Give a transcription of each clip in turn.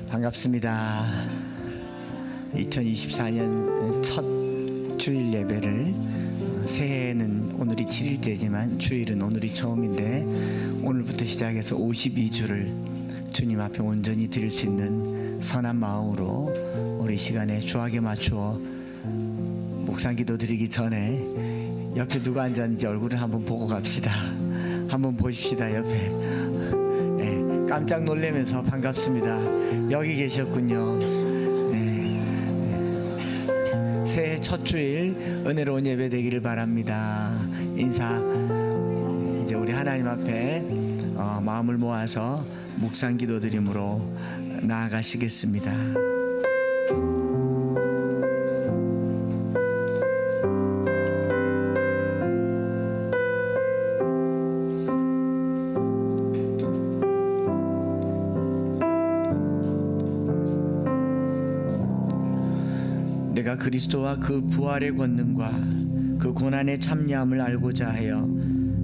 반갑습니다. 2024년 첫 주일 예배를 새해는 오늘이 7일째지만 주일은 오늘이 처음인데 오늘부터 시작해서 52주를 주님 앞에 온전히 드릴 수 있는 선한 마음으로 우리 시간에 주하게 맞추어 묵상 기도 드리기 전에 옆에 누가 앉았는지 얼굴을 한번 보고 갑시다. 한번 보십시다. 옆에 깜짝 놀라면서 반갑습니다. 여기 계셨군요. 새해 첫 주일 은혜로운 예배 되기를 바랍니다. 인사 이제 우리 하나님 앞에 마음을 모아서 묵상 기도드림으로 나아가시겠습니다. 내가 그리스도와 그 부활의 권능과 그 고난의 참여함을 알고자 하여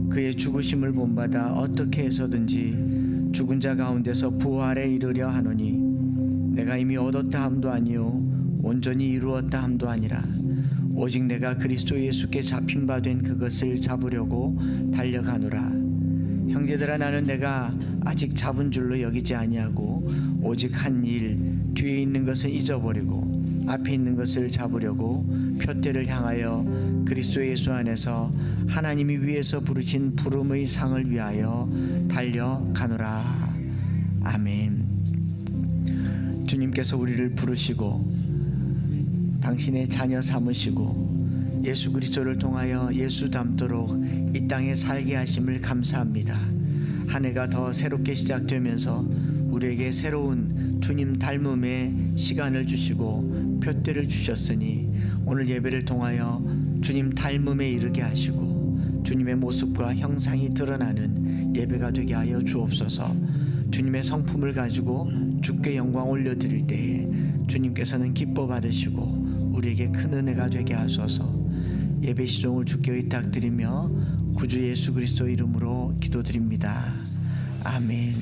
그의 죽으심을 본받아 어떻게 해서든지 죽은 자 가운데서 부활에 이르려 하노니 내가 이미 얻었다 함도 아니요 온전히 이루었다 함도 아니라 오직 내가 그리스도 예수께 잡힌 바 된 그것을 잡으려고 달려가노라. 형제들아, 나는 내가 아직 잡은 줄로 여기지 아니하고 오직 한 일 뒤에 있는 것은 잊어버리고 앞에 있는 것을 잡으려고 표대를 향하여 그리스도 예수 안에서 하나님이 위에서 부르신 부름의 상을 위하여 달려가노라. 아멘. 주님께서 우리를 부르시고 당신의 자녀 삼으시고 예수 그리스도를 통하여 예수 닮도록 이 땅에 살게 하심을 감사합니다. 한 해가 더 새롭게 시작되면서 우리에게 새로운 주님 닮음의 시간을 주시고 표대를 주셨으니 오늘 예배를 통하여 주님 닮음에 이르게 하시고 주님의 모습과 형상이 드러나는 예배가 되게 하여 주옵소서. 주님의 성품을 가지고 주께 영광 올려드릴 때에 주님께서는 기뻐 받으시고 우리에게 큰 은혜가 되게 하소서. 예배 시종을 주께 의탁드리며 구주 예수 그리스도 이름으로 기도드립니다. 아멘.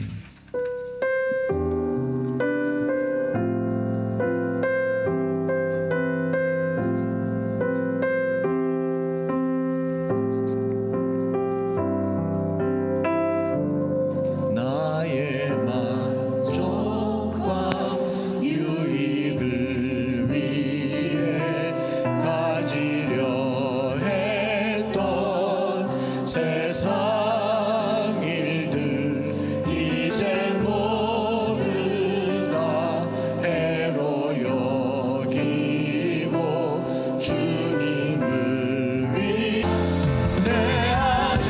세상 일들 이제 모두 다 해로 여기고 주님을 위해 내 안에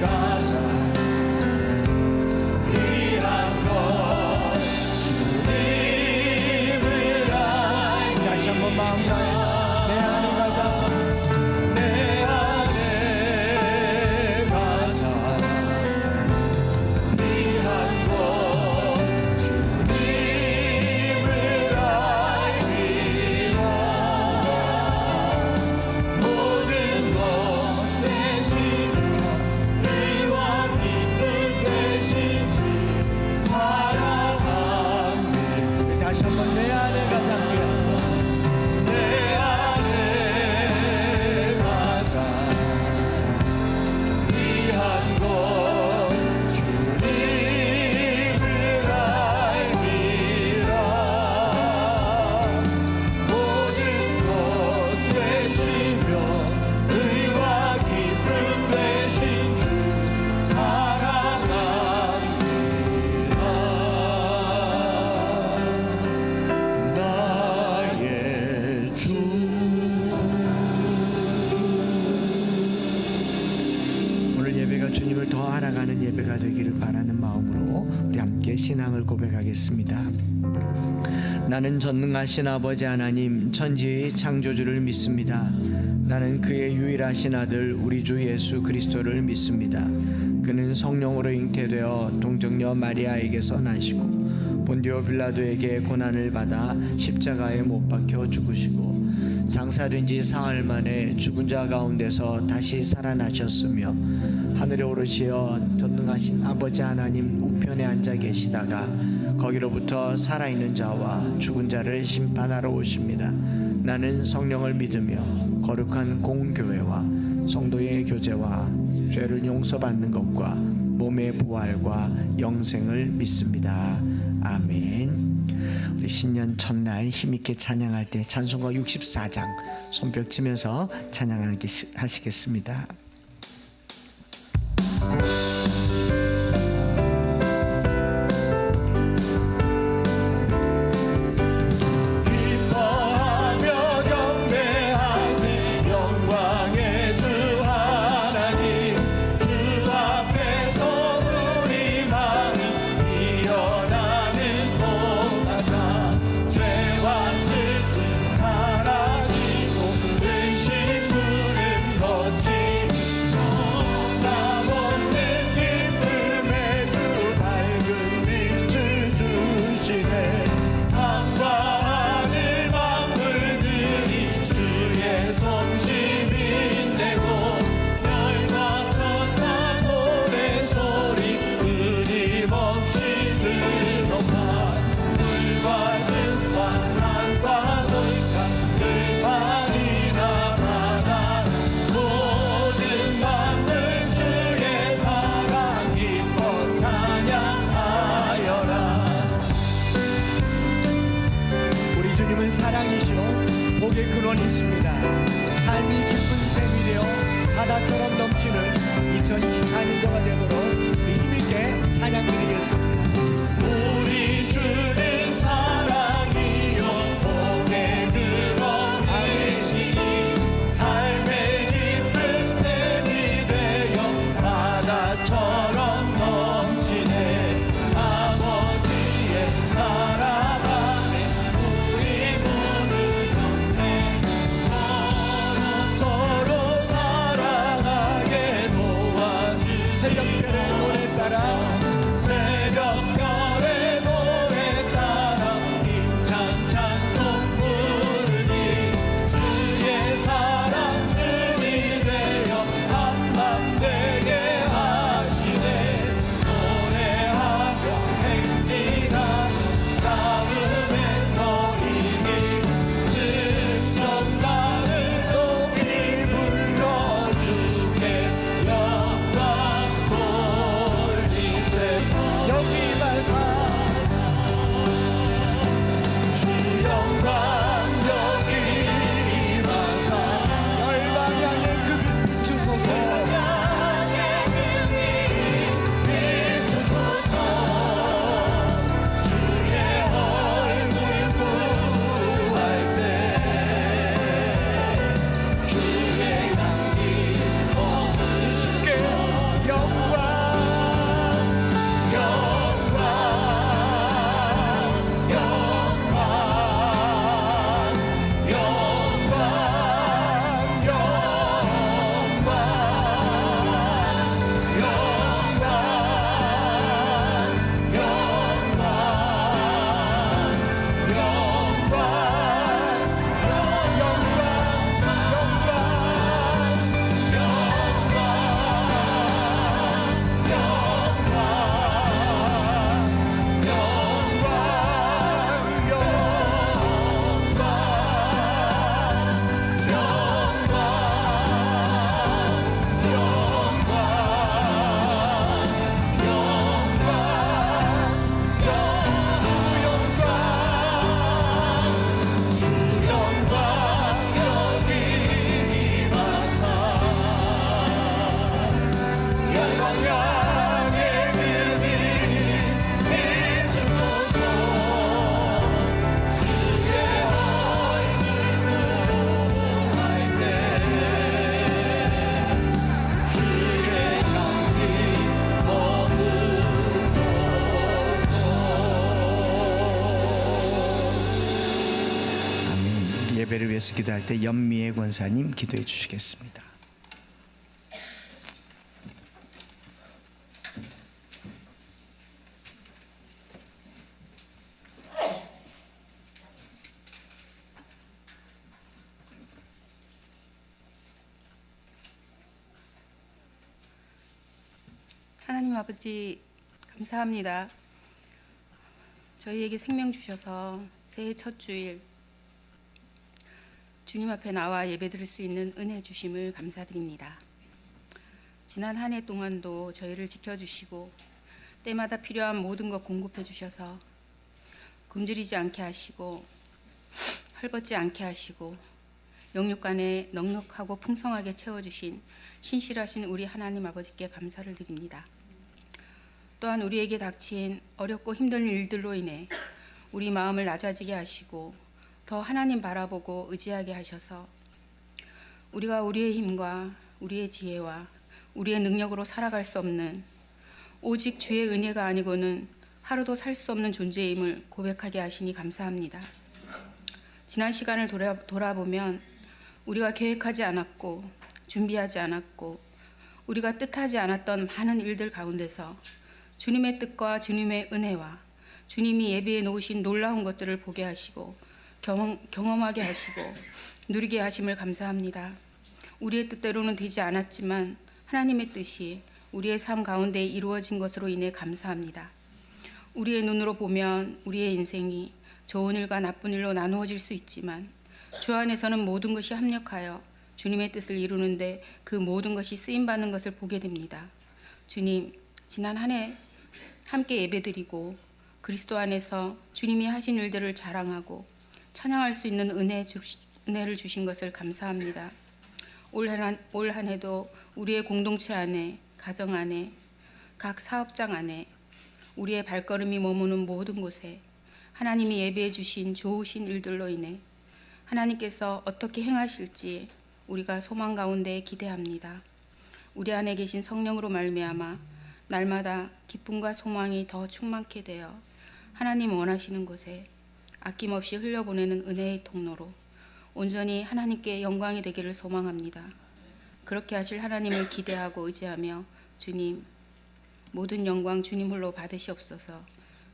가장 귀한 것 주님을 알기. 다시 한번 마음 다해 내 안에 가자. 다시 한번 내 안에 가자. 내 안에 가장 귀한 것 주님을 알기라. 모든 것 되시며 의와 기쁨 되신 주 사랑합니다. 나의 주. 오늘 예배가 주님을 더 알아가는 예배가 되기를 바라는 마음으로 우리 함께 신앙을 고백하겠습니다. 나는 전능하신 아버지 하나님 천지의 창조주를 믿습니다. 나는 그의 유일하신 아들 우리 주 예수 그리스도를 믿습니다. 그는 성령으로 잉태되어 동정녀 마리아에게서 나시고 본디오 빌라도에게 고난을 받아 십자가에 못 박혀 죽으시고 장사된 지 사흘 만에 죽은 자 가운데서 다시 살아나셨으며 하늘에 오르시어 전능하신 아버지 하나님 우편에 앉아 계시다가 거기로부터 살아있는 자와 죽은 자를 심판하러 오십니다. 나는 성령을 믿으며 거룩한 공교회와 성도의 교제와 죄를 용서받는 것과 몸의 부활과 영생을 믿습니다. 아멘. 우리 신년 첫날 힘있게 찬양할 때 찬송가 64장 손뼉 치면서 찬양하시겠습니다. 사랑이시오 복의 근원이십니다. 삶이 기쁜 샘이 되어 바다처럼 넘치는 2024년도가 되도록 우리 힘있게 찬양 드리겠습니다. 우리 주는 사랑이요 복의 근원이시니 삶의 기쁜 샘이 되어 바다처럼 넘치네. 아버지의 사랑 새벽별의 노래 따라 힘찬 찬송 부르니 주의 사랑 주이 되어 한밤 되게 하시네. 노래하며 행진하는 싸움에서 이기 직접 나를 높이 불러주게 영광 여기만 사 주 영광 여기만 사 열방 향해 그 빛 주소서. 주의 얼굴 구할 때 주의 향기 머무는 주께 영광 예배를 위해서 기도할 때 연미애 권사님 기도해 주시겠습니다. 아버지 감사합니다. 저희에게 생명 주셔서 새해 첫 주일 주님 앞에 나와 예배드릴 수 있는 은혜 주심을 감사드립니다. 지난 한 해 동안도 저희를 지켜주시고 때마다 필요한 모든 것 공급해 주셔서 굶주리지 않게 하시고 헐벗지 않게 하시고 영육간에 넉넉하고 풍성하게 채워주신 신실하신 우리 하나님 아버지께 감사를 드립니다. 또한 우리에게 닥친 어렵고 힘든 일들로 인해 우리 마음을 낮아지게 하시고 더 하나님 바라보고 의지하게 하셔서 우리가 우리의 힘과 우리의 지혜와 우리의 능력으로 살아갈 수 없는 오직 주의 은혜가 아니고는 하루도 살 수 없는 존재임을 고백하게 하시니 감사합니다. 지난 시간을 돌아보면 우리가 계획하지 않았고 준비하지 않았고 우리가 뜻하지 않았던 많은 일들 가운데서 주님의 뜻과 주님의 은혜와 주님이 예비해 놓으신 놀라운 것들을 보게 하시고 경험하게 하시고 누리게 하심을 감사합니다. 우리의 뜻대로는 되지 않았지만 하나님의 뜻이 우리의 삶 가운데 이루어진 것으로 인해 감사합니다. 우리의 눈으로 보면 우리의 인생이 좋은 일과 나쁜 일로 나누어질 수 있지만 주 안에서는 모든 것이 합력하여 주님의 뜻을 이루는데 그 모든 것이 쓰임받는 것을 보게 됩니다. 주님, 지난 한 해 함께 예배드리고 그리스도 안에서 주님이 하신 일들을 자랑하고 찬양할 수 있는 은혜를 주신 것을 감사합니다. 올 한 해도 우리의 공동체 안에, 가정 안에, 각 사업장 안에 우리의 발걸음이 머무는 모든 곳에 하나님이 예비해 주신 좋으신 일들로 인해 하나님께서 어떻게 행하실지 우리가 소망 가운데 기대합니다. 우리 안에 계신 성령으로 말미암아 날마다 기쁨과 소망이 더 충만케 되어 하나님 원하시는 곳에 아낌없이 흘려보내는 은혜의 통로로 온전히 하나님께 영광이 되기를 소망합니다. 그렇게 하실 하나님을 기대하고 의지하며 주님, 모든 영광 주님 홀로 받으시옵소서.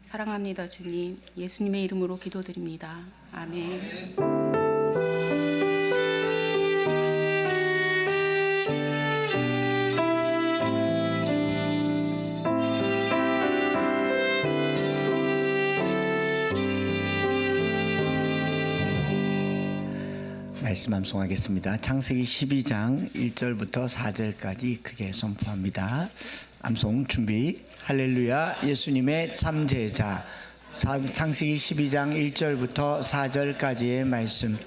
사랑합니다. 주님, 예수님의 이름으로 기도드립니다. 아멘. 말씀 암송하겠습니다. 창세기 12장 1절부터 4절까지 크게 선포합니다. 암송 준비. 할렐루야. 예수님의 참제자. 창세기 12장 1절부터 4절까지의 말씀.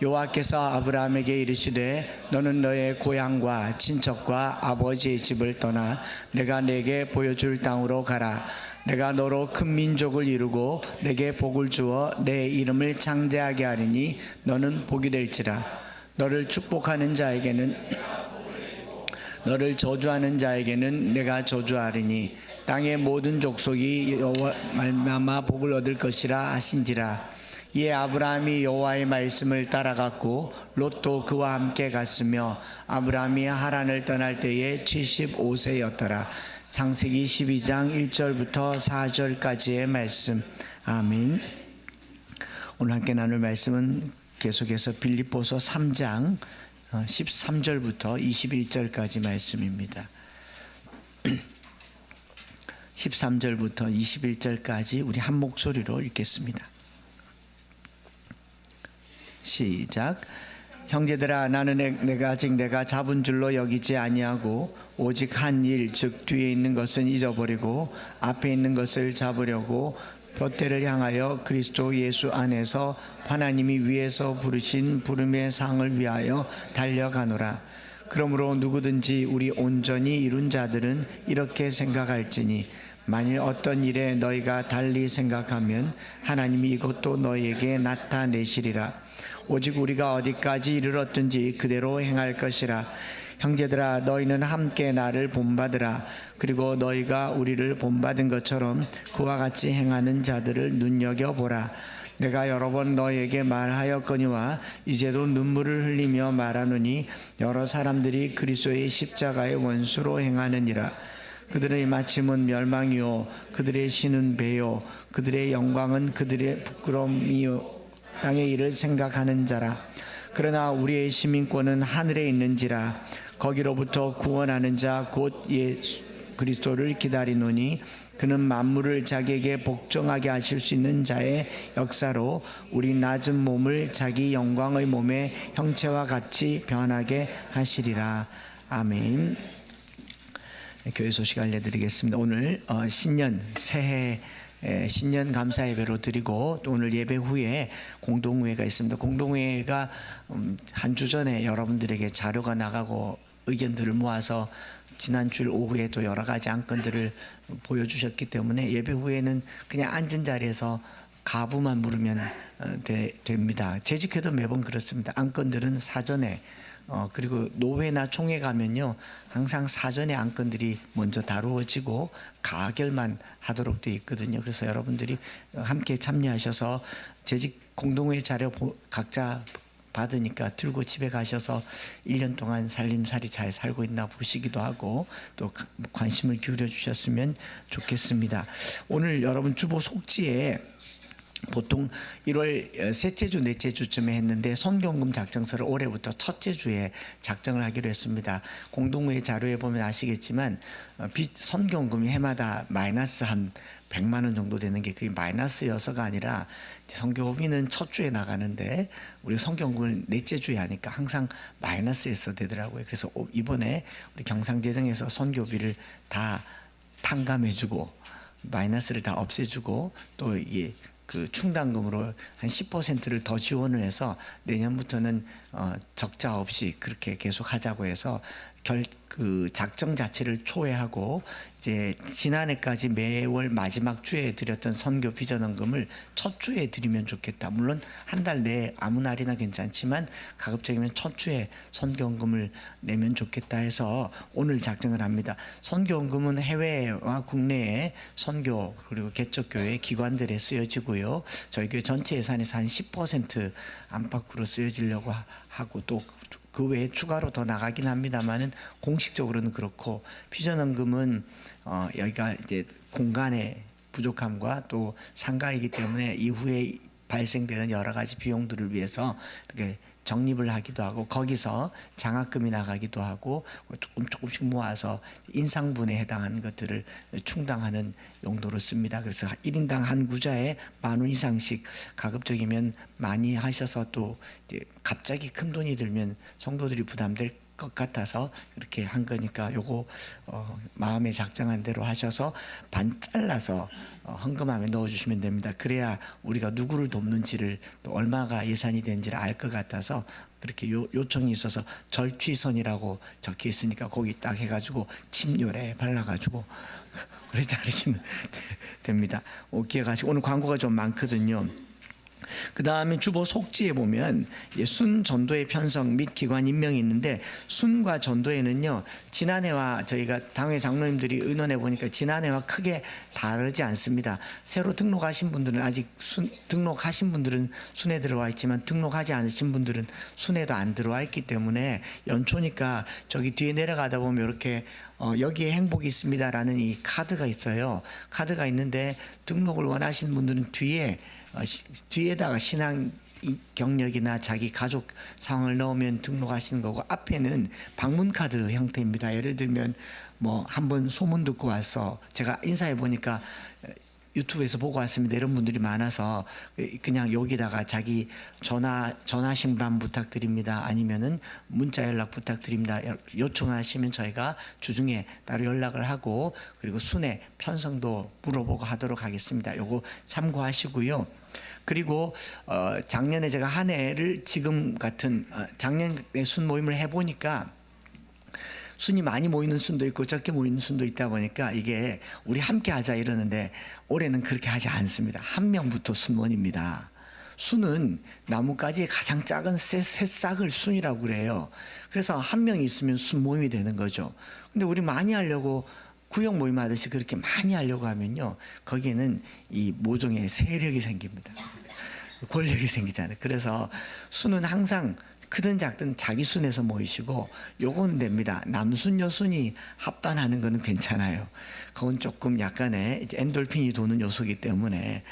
여호와께서 아브라함에게 이르시되 너는 너의 고향과 친척과 아버지의 집을 떠나 내가 내게 보여줄 땅으로 가라. 내가 너로 큰 민족을 이루고 내게 복을 주어 내 이름을 창대하게 하리니 너는 복이 될지라. 너를 축복하는 자에게는 너를 저주하는 자에게는 내가 저주하리니 땅의 모든 족속이 여호와 말미암아 복을 얻을 것이라 하신지라. 이에 아브라함이 여호와의 말씀을 따라갔고 롯도 그와 함께 갔으며 아브라함이 하란을 떠날 때에 75세였더라. 창세기 12장 1절부터 4절까지의 말씀. 아멘. 오늘 함께 나눌 말씀은 계속해서 빌립보서 3장 13절부터 21절까지 말씀입니다. 13절부터 21절까지 우리 한 목소리로 읽겠습니다. 시작. 형제들아, 나는 내가 잡은 줄로 여기지 아니하고 오직 한 일, 즉 뒤에 있는 것은 잊어버리고 앞에 있는 것을 잡으려고 돛대를 향하여 그리스도 예수 안에서 하나님이 위에서 부르신 부름의 상을 위하여 달려가노라. 그러므로 누구든지 우리 온전히 이룬 자들은 이렇게 생각할지니 만일 어떤 일에 너희가 달리 생각하면 하나님이 이것도 너희에게 나타내시리라. 오직 우리가 어디까지 이르렀든지 그대로 행할 것이라. 형제들아, 너희는 함께 나를 본받으라. 그리고 너희가 우리를 본받은 것처럼 그와 같이 행하는 자들을 눈여겨보라. 내가 여러 번 너희에게 말하였거니와 이제도 눈물을 흘리며 말하노니 여러 사람들이 그리스도의 십자가의 원수로 행하느니라. 그들의 마침은 멸망이요 그들의 신은 배요 그들의 영광은 그들의 부끄러움이요 땅의 일을 생각하는 자라. 그러나 우리의 시민권은 하늘에 있는지라. 거기로부터 구원하는 자 곧 그리스도를 기다리노니 그는 만물을 자기에게 복종하게 하실 수 있는 자의 역사로 우리 낮은 몸을 자기 영광의 몸의 형체와 같이 변하게 하시리라. 아멘. 교회 소식 알려드리겠습니다. 오늘 신년 새해 신년 감사 예배로 드리고 또 오늘 예배 후에 공동회가 있습니다. 공동회가 한 주 전에 여러분들에게 자료가 나가고 의견들을 모아서 지난 주 오후에 또 여러 가지 안건들을 보여주셨기 때문에 예배 후에는 그냥 앉은 자리에서 가부만 물으면 됩니다. 재직회도 매번 그렇습니다. 안건들은 사전에 그리고 노회나 총회 가면요 항상 사전에 안건들이 먼저 다루어지고 가결만 하도록 되어 있거든요. 그래서 여러분들이 함께 참여하셔서 재직 공동회 자료 각자 받으니까 들고 집에 가셔서 1년 동안 살림살이 잘 살고 있나 보시기도 하고 또 관심을 기울여 주셨으면 좋겠습니다. 오늘 여러분 주보 속지에 보통 1월 셋째 주, 넷째 주쯤에 했는데 선교헌금 작정서를 올해부터 첫째 주에 작정을 하기로 했습니다. 공동회 자료에 보면 아시겠지만 선교헌금이 해마다 마이너스 한 100만 원 정도 되는 게 그게 마이너스여서가 아니라 선교비는 첫 주에 나가는데 우리 선교헌금을 넷째 주에 하니까 항상 마이너스에서 되더라고요. 그래서 이번에 우리 경상재정에서 선교비를 다 탕감해주고 마이너스를 다 없애주고 또 이게 그 충당금으로 한 10%를 더 지원을 해서 내년부터는 적자 없이 그렇게 계속 하자고 해서 그 작정 자체를 초회하고 이제 지난해까지 매월 마지막 주에 드렸던 선교 비전헌금을 첫 주에 드리면 좋겠다. 물론 한 달 내에 아무 날이나 괜찮지만 가급적이면 첫 주에 선교헌금을 내면 좋겠다 해서 오늘 작정을 합니다. 선교헌금은 해외와 국내에 선교 그리고 개척교회 기관들에 쓰여지고요. 저희 교회 전체 예산에서 한 10% 안팎으로 쓰여지려고 하고 또 그 외에 추가로 더 나가긴 합니다만은 공식적으로는 그렇고 비전헌금은 여기가 이제 공간의 부족함과 또 상가이기 때문에 이후에 발생되는 여러 가지 비용들을 위해서 이렇게 적립을 하기도 하고 거기서 장학금이 나가기도 하고 조금씩 모아서 인상분에 해당하는 것들을 충당하는 용도로 씁니다. 그래서 1인당 한 구자에 10,000원 이상씩 가급적이면 많이 하셔서 또 이제 갑자기 큰 돈이 들면 성도들이 부담될 것 같아서 그렇게 한 거니까 요거 마음에 작정한 대로 하셔서 반 잘라서 헌금함에 넣어주시면 됩니다. 그래야 우리가 누구를 돕는지를 또 얼마가 예산이 되는지를 알 것 같아서 그렇게 요청이 있어서 절취선이라고 적혀 있으니까 거기 딱 해가지고 침요래 발라가지고 그래 자르시면 됩니다. 기억하시고 오늘 광고가 좀 많거든요. 그 다음에 주보 속지에 보면 순 전도의 편성 및 기관 임명이 있는데 순과 전도에는요 지난해와 저희가 당회 장로님들이 의논해 보니까 지난해와 크게 다르지 않습니다. 새로 등록하신 분들은 아직 등록하신 분들은 순에 들어와 있지만 등록하지 않으신 분들은 순에도 안 들어와 있기 때문에 연초니까 저기 뒤에 내려가다 보면 이렇게 여기에 행복이 있습니다라는 이 카드가 있어요. 카드가 있는데 등록을 원하시는 분들은 뒤에다가 신앙 경력이나 자기 가족 상황을 넣으면 등록하시는 거고 앞에는 방문 카드 형태입니다. 예를 들면 뭐 한번 소문 듣고 와서 제가 인사해 보니까 유튜브에서 보고 왔습니다. 이런 분들이 많아서 그냥 여기다가 자기 전화 신방 부탁드립니다. 아니면은 문자 연락 부탁드립니다. 요청하시면 저희가 주중에 따로 연락을 하고 그리고 순회 편성도 물어보고 하도록 하겠습니다. 요거 참고하시고요. 그리고 작년에 제가 한 해를 지금 같은 작년에 순 모임을 해보니까 순이 많이 모이는 순도 있고 적게 모이는 순도 있다 보니까 이게 우리 함께 하자 이러는데 올해는 그렇게 하지 않습니다. 한 명부터 순원입니다. 순은 나뭇가지의 가장 작은 새싹을 순이라고 그래요. 그래서 한 명이 있으면 순 모임이 되는 거죠. 근데 우리 많이 하려고 구역 모임 하듯이 그렇게 많이 하려고 하면요 거기에는 이 모종의 세력이 생깁니다. 권력이 생기잖아요. 그래서 순은 항상 크든 작든 자기 순에서 모이시고 요건 됩니다. 남순 여순이 합반하는 거는 괜찮아요. 그건 조금 약간의 엔돌핀이 도는 요소이기 때문에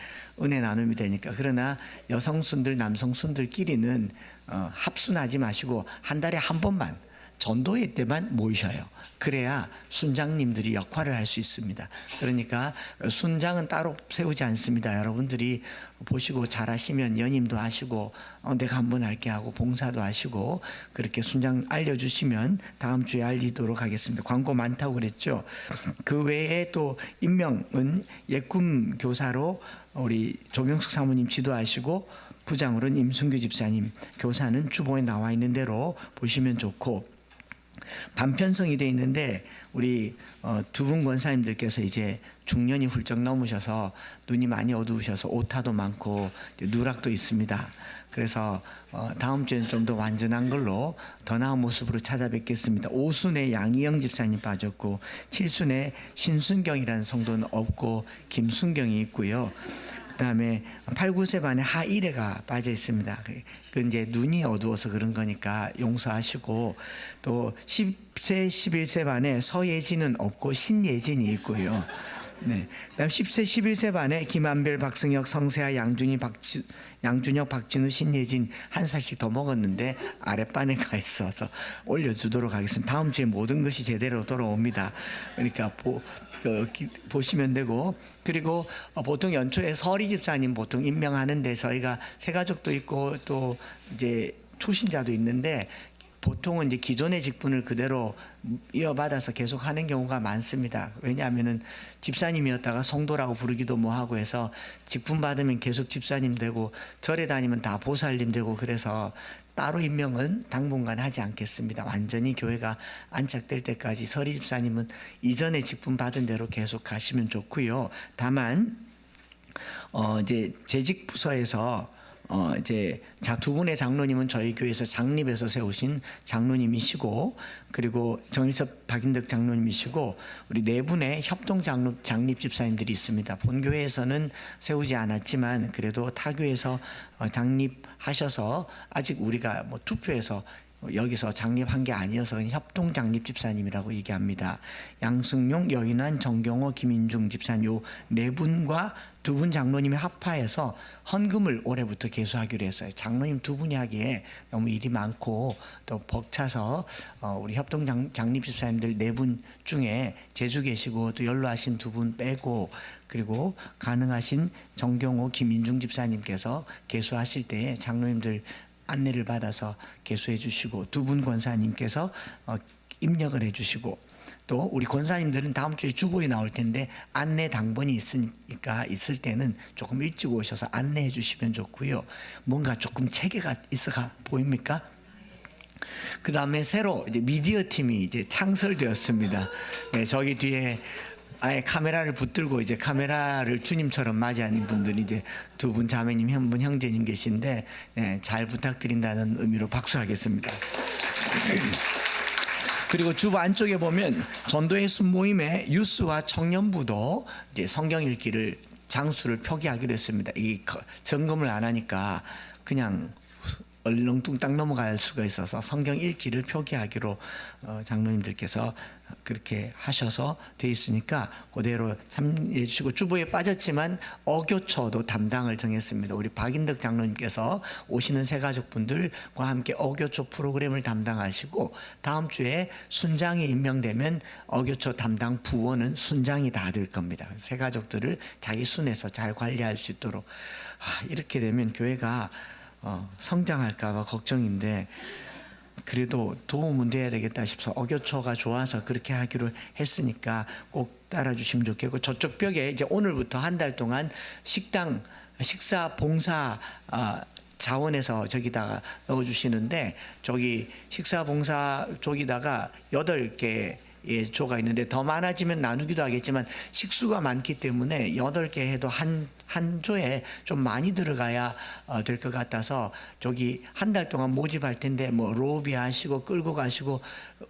은혜 나눔이 되니까. 그러나 여성순들 남성순들끼리는 합순하지 마시고 한 달에 한 번만 전도회 때만 모이셔요. 그래야 순장님들이 역할을 할 수 있습니다. 그러니까 순장은 따로 세우지 않습니다. 여러분들이 보시고 잘하시면 연임도 하시고 내가 한번 할게 하고 봉사도 하시고 그렇게 순장 알려주시면 다음 주에 알리도록 하겠습니다. 광고 많다고 그랬죠. 그 외에 또 임명은 예꿈 교사로 우리 조명숙 사모님 지도하시고 부장으로는 임순규 집사님, 교사는 주보에 나와 있는 대로 보시면 좋고, 반편성이 되어 있는데 우리 두 분 권사님들께서 이제 중년이 훌쩍 넘으셔서 눈이 많이 어두우셔서 오타도 많고 누락도 있습니다. 그래서 다음 주에는 좀 더 완전한 걸로 더 나은 모습으로 찾아뵙겠습니다. 5순에 양희영 집사님 빠졌고 7순에 신순경이라는 성도는 없고 김순경이 있고요. 그다음에 8, 9세 반에 하일애가 빠져 있습니다. 그 이제 눈이 어두워서 그런 거니까 용서하시고, 또 10세, 11세 반에 서예진은 없고 신예진이 있고요. 네. 그다음 10세, 11세 반에 김한별, 박승혁, 성세아, 양준혁, 박진우, 신예진 한 살씩 더 먹었는데 아랫반에 가 있어서 올려주도록 하겠습니다. 다음 주에 모든 것이 제대로 돌아옵니다. 그러니까 보시면 되고, 그리고 보통 연초에 서리 집사님 보통 임명하는데 저희가 새가족도 있고 또 이제 초신자도 있는데 보통은 이제 기존의 직분을 그대로 이어받아서 계속 하는 경우가 많습니다. 왜냐하면은 집사님이었다가 성도라고 부르기도 뭐하고 해서 직분 받으면 계속 집사님 되고 절에 다니면 다 보살님 되고, 그래서 따로 임명은 당분간 하지 않겠습니다. 완전히 교회가 안착될 때까지 서리 집사님은 이전에 직분 받은 대로 계속 가시면 좋고요. 다만 이제 재직 부서에서 이제 두 분의 장로님은 저희 교회에서 장립에서 세우신 장로님이시고, 그리고 정일섭 박인덕 장로님이시고, 우리 네 분의 협동 장립 집사님들이 있습니다. 본 교회에서는 세우지 않았지만 그래도 타 교회에서 장립하셔서 아직 우리가 뭐 투표해서 여기서 장립한 게 아니어서 협동 장립 집사님이라고 얘기합니다. 양승용, 여인환, 정경호, 김인중 집사님 요 네 분과 두 분 장로님이 합하여서 헌금을 올해부터 개수하기로 했어요. 장로님 두 분이 하기에 너무 일이 많고 또 벅차서 우리 협동 장립 집사님들 네 분 중에 제주 계시고 또 연로하신 두 분 빼고, 그리고 가능하신 정경호, 김인중 집사님께서 개수하실 때에 장로님들 안내를 받아서 개수해 주시고, 두 분 권사님께서 입력을 해 주시고, 또 우리 권사님들은 다음 주에 주보에 나올 텐데 안내 당번이 있으니까 있을 때는 조금 일찍 오셔서 안내해 주시면 좋고요. 뭔가 조금 체계가 있어가 보입니까? 그 다음에 새로 이제 미디어 팀이 이제 창설되었습니다. 네, 저기 뒤에 아예 카메라를 붙들고 이제 카메라를 주님처럼 맞이하는 분들이 이제 두 분 자매님, 한 분 형제님 계신데, 네, 잘 부탁드린다는 의미로 박수하겠습니다. 그리고 주보 안쪽에 보면 전도의 순모임에 유스와 청년부도 이제 성경 읽기를 장수를 표기하기로 했습니다. 이 점검을 안 하니까 그냥 얼렁뚱땅 넘어갈 수가 있어서 성경 읽기를 표기하기로 장로님들께서 그렇게 하셔서 돼 있으니까 그대로 참여해 주시고, 주보에 빠졌지만 어교초도 담당을 정했습니다. 우리 박인덕 장로님께서 오시는 새가족분들과 함께 어교초 프로그램을 담당하시고, 다음 주에 순장이 임명되면 어교초 담당 부원은 순장이 다 될 겁니다. 새가족들을 자기 순에서 잘 관리할 수 있도록. 이렇게 되면 교회가 성장할까 봐 걱정인데 그래도 도움은 돼야 되겠다 싶어서 어교초가 좋아서 그렇게 하기로 했으니까 꼭 따라주시면 좋겠고, 저쪽 벽에 이제 오늘부터 한 달 동안 식사 봉사 자원에서 저기다가 넣어주시는데, 저기 식사 봉사 저기다가 8개 조가 있는데 더 많아지면 나누기도 하겠지만 식수가 많기 때문에 8개 해도 한 조에 좀 많이 들어가야 될 것 같아서 저기 한 달 동안 모집할 텐데 뭐 로비 하시고 끌고 가시고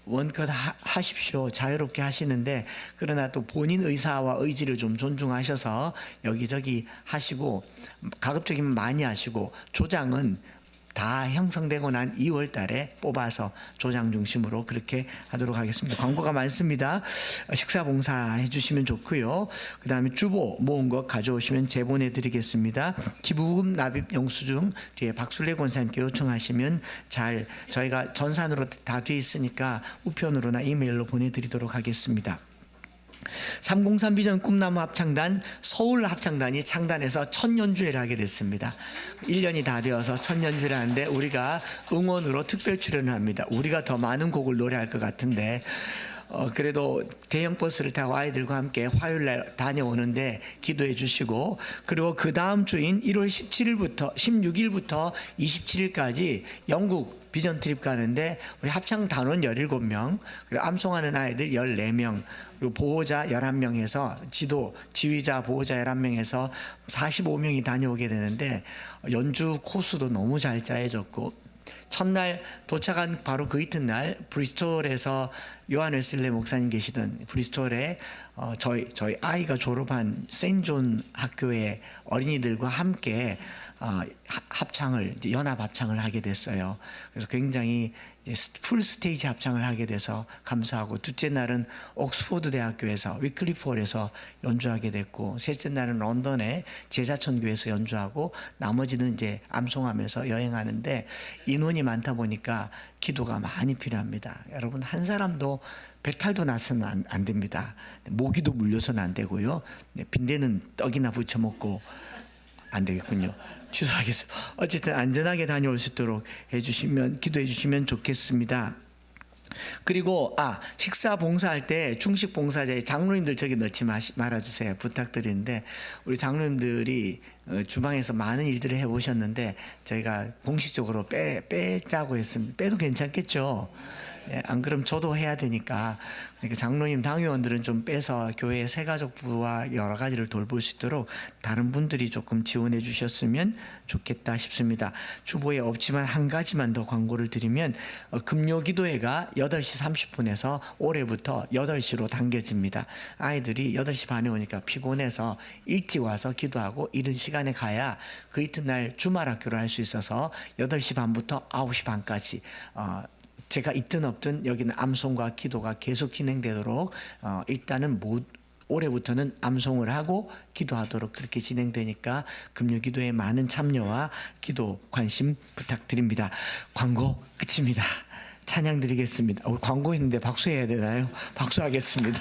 원컷 하십시오. 자유롭게 하시는데, 그러나 또 본인 의사와 의지를 좀 존중하셔서 여기저기 하시고 가급적이면 많이 하시고, 조장은 다 형성되고 난 2월 달에 뽑아서 조장 중심으로 그렇게 하도록 하겠습니다. 광고가 많습니다. 식사 봉사 해주시면 좋고요. 그 다음에 주보 모은 것 가져오시면 제보내 드리겠습니다. 기부금 납입 영수증 뒤에 박술래 권사님께 요청하시면 저희가 전산으로 다 돼 있으니까 우편으로나 이메일로 보내드리도록 하겠습니다. 303 비전 꿈나무 합창단 서울 합창단이 창단해서 첫 연주회를 하게 됐습니다. 1년이 다 되어서 첫 연주회를 하는데 우리가 응원으로 특별 출연을 합니다. 우리가 더 많은 곡을 노래할 것 같은데 그래도 대형 버스를 타고 아이들과 함께 화요일날 다녀오는데 기도해 주시고, 그리고 그 다음 주인 1월 16일부터 27일까지 영국 비전 트립 가는데 우리 합창 단원 17명, 그리고 암송하는 아이들 14명, 그리고 보호자 11명에서 지휘자 보호자 11명에서 45명이 다녀오게 되는데 연주 코스도 너무 잘 짜여졌고, 첫날 도착한 바로 그 이튿날 브리스톨에서 요한 웨슬레 목사님 계시던 브리스톨에 저희 아이가 졸업한 세인존 학교의 어린이들과 함께 합창을 연합 합창을 하게 됐어요. 그래서 굉장히 풀 스테이지 합창을 하게 돼서 감사하고, 둘째 날은 옥스포드 대학교에서 위클리프홀에서 연주하게 됐고, 셋째 날은 런던의 제자천교에서 연주하고, 나머지는 이제 암송하면서 여행하는데 인원이 많다 보니까 기도가 많이 필요합니다. 여러분, 한 사람도 배탈도 나서는 안 됩니다. 모기도 물려서는 안 되고요. 빈대는 떡이나 부쳐 먹고 안 되겠군요. 취소하겠습니다. 어쨌든 안전하게 다녀올 수 있도록 기도해 주시면 좋겠습니다. 그리고 식사 봉사할 때 중식 봉사자에 장로님들 저기 넣지 말아주세요. 부탁드리는데, 우리 장로님들이 주방에서 많은 일들을 해보셨는데 저희가 공식적으로 빼자고 했습니다. 빼도 괜찮겠죠? 안 그럼 저도 해야 되니까. 그러니까 장로님 당회원들은 좀 빼서 교회 새가족부와 여러 가지를 돌볼 수 있도록 다른 분들이 조금 지원해 주셨으면 좋겠다 싶습니다. 주보에 없지만 한 가지만 더 광고를 드리면, 금요 기도회가 8시 30분에서 올해부터 8시로 당겨집니다. 아이들이 8시 반에 오니까 피곤해서 일찍 와서 기도하고 이른 시간에 가야 그 이튿날 주말 학교를 할 수 있어서 8시 반부터 9시 반까지 제가 있든 없든 여기는 암송과 기도가 계속 진행되도록 일단은 올해부터는 암송을 하고 기도하도록 그렇게 진행되니까 금요기도에 많은 참여와 기도 관심 부탁드립니다. 광고 끝입니다. 찬양 드리겠습니다. 광고 했는데 박수해야 되나요? 박수하겠습니다.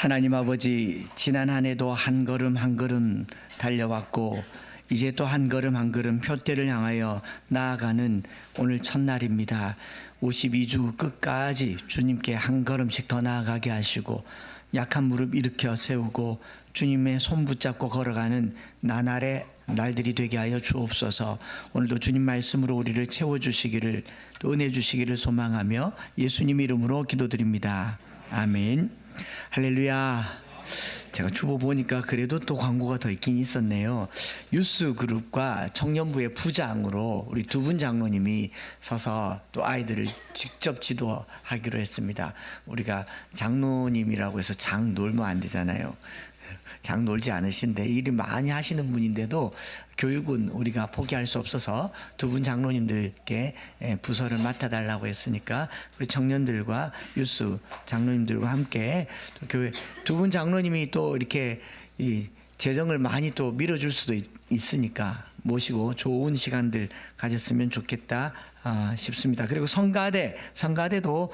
하나님 아버지, 지난 한 해도 한 걸음 한 걸음 달려왔고 이제 또 한 걸음 한 걸음 표대를 향하여 나아가는 오늘 첫날입니다. 52주 끝까지 주님께 한 걸음씩 더 나아가게 하시고 약한 무릎 일으켜 세우고 주님의 손 붙잡고 걸어가는 나날의 날들이 되게 하여 주옵소서. 오늘도 주님 말씀으로 우리를 채워주시기를, 또 은혜 주시기를 소망하며 예수님 이름으로 기도드립니다. 아멘. 할렐루야. 제가 주보 보니까 그래도 또 광고가 더 있긴 있었네요. 유스 그룹과 청년부의 부장으로 우리 두 분 장로님이 서서 또 아이들을 직접 지도하기로 했습니다. 우리가 장로님이라고 해서 장 놀면 안 되잖아요. 장 놀지 않으신데 일을 많이 하시는 분인데도 교육은 우리가 포기할 수 없어서 두 분 장로님들께 부서를 맡아달라고 했으니까 우리 청년들과 유스 장로님들과 함께 또 교회 두 분 장로님이 또 이렇게 이 재정을 많이 또 밀어줄 수도 있으니까 모시고 좋은 시간들 가졌으면 좋겠다 싶습니다. 그리고 성가대도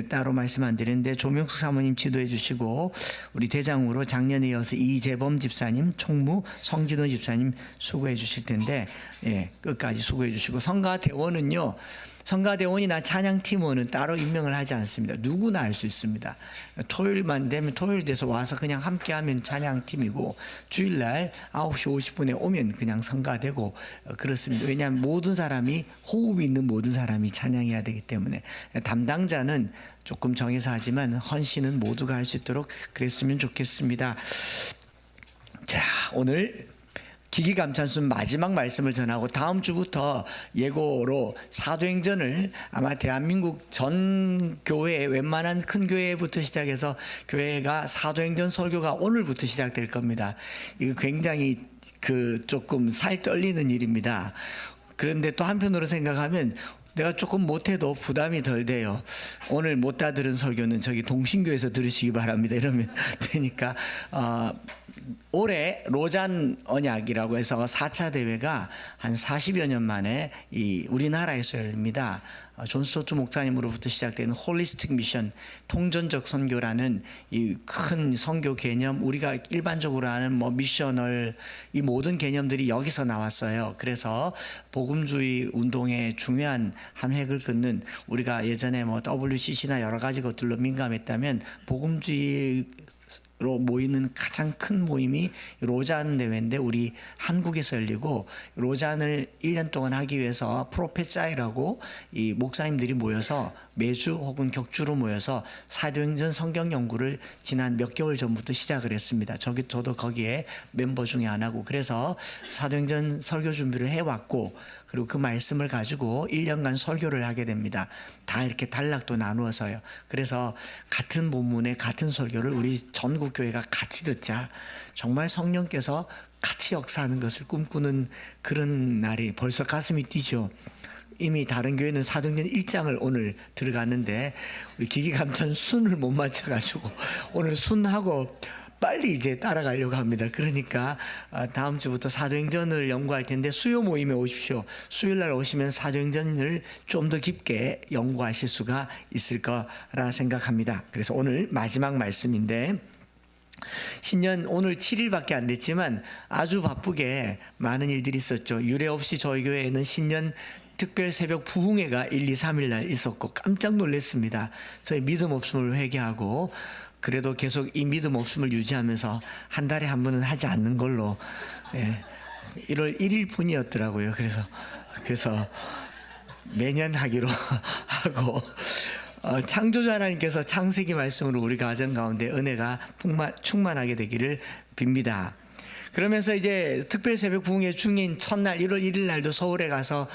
따로 말씀 안 드리는데 조명숙 사모님 지도해 주시고 우리 대장으로 작년에 이어서 이재범 집사님, 총무 성진호 집사님 수고해 주실 텐데 끝까지 수고해 주시고 성가대원은요. 성가대원이나 찬양팀원은 따로 임명을 하지 않습니다. 누구나 할 수 있습니다. 토요일만 되면 토요일 돼서 와서 그냥 함께하면 찬양팀이고 주일날 9시 50분에 오면 그냥 성가되고 그렇습니다. 왜냐하면 모든 사람이 호흡이 있는 모든 사람이 찬양해야 되기 때문에 담당자는 조금 정해서 하지만 헌신은 모두가 할 수 있도록 그랬으면 좋겠습니다. 자, 오늘 기기감찬순 마지막 말씀을 전하고 다음 주부터 예고로 사도행전을 아마 대한민국 전 교회 웬만한 큰 교회부터 시작해서 교회가 사도행전 설교가 오늘부터 시작될 겁니다. 이거 굉장히 조금 살 떨리는 일입니다. 그런데 또 한편으로 생각하면 내가 조금 못해도 부담이 덜 돼요. 오늘 못 다 들은 설교는 저기 동신교에서 들으시기 바랍니다. 이러면 되니까 올해 로잔 언약이라고 해서 4차 대회가 한 40여 년 만에 이 우리나라에서 열립니다. 존 스토트 목사님으로부터 시작된 홀리스틱 미션, 통전적 선교라는 이 큰 선교 개념, 우리가 일반적으로 아는 미셔널, 이 모든 개념들이 여기서 나왔어요. 그래서 복음주의 운동의 중요한 한 획을 긋는, 우리가 예전에 WCC나 여러 가지 것들로 민감했다면 복음주의 로 모이는 가장 큰 모임이 로잔 대회인데 우리 한국에서 열리고, 로잔을 1년 동안 하기 위해서 프로페사이라고 이 목사님들이 모여서 매주 혹은 격주로 모여서 사도행전 성경 연구를 지난 몇 개월 전부터 시작을 했습니다. 저도 거기에 멤버 중에 하나고, 그래서 사도행전 설교 준비를 해왔고, 그리고 그 말씀을 가지고 1년간 설교를 하게 됩니다. 다 이렇게 단락도 나누어서요. 그래서 같은 본문에 같은 설교를 우리 전국 교회가 같이 듣자. 정말 성령께서 같이 역사하는 것을 꿈꾸는 그런 날이 벌써 가슴이 뛰죠. 이미 다른 교회는 사도행전 1장을 오늘 들어갔는데 우리 기기감찬 순을 못 맞춰가지고 오늘 순하고 빨리 이제 따라가려고 합니다. 그러니까 다음 주부터 사도행전을 연구할 텐데 수요 모임에 오십시오. 수요일 날 오시면 사도행전을 좀 더 깊게 연구하실 수가 있을 거라 생각합니다. 그래서 오늘 마지막 말씀인데, 신년 오늘 7일밖에 안 됐지만 아주 바쁘게 많은 일들이 있었죠. 유례 없이 저희 교회에는 신년 특별 새벽 부흥회가 1, 2, 3일 날 있었고 깜짝 놀랐습니다. 저희 믿음 없음을 회개하고, 그래도 계속 이 믿음 없음을 유지하면서 한 달에 한 번은 하지 않는 걸로 1월 1일 뿐이었더라고요. 그래서 매년 하기로 하고, 창조주 하나님께서 창세기 말씀으로 우리 가정 가운데 은혜가 충만하게 되기를 빕니다. 그러면서 이제 특별 새벽 부흥회 중인 첫날 1월 1일 날도 서울에 가서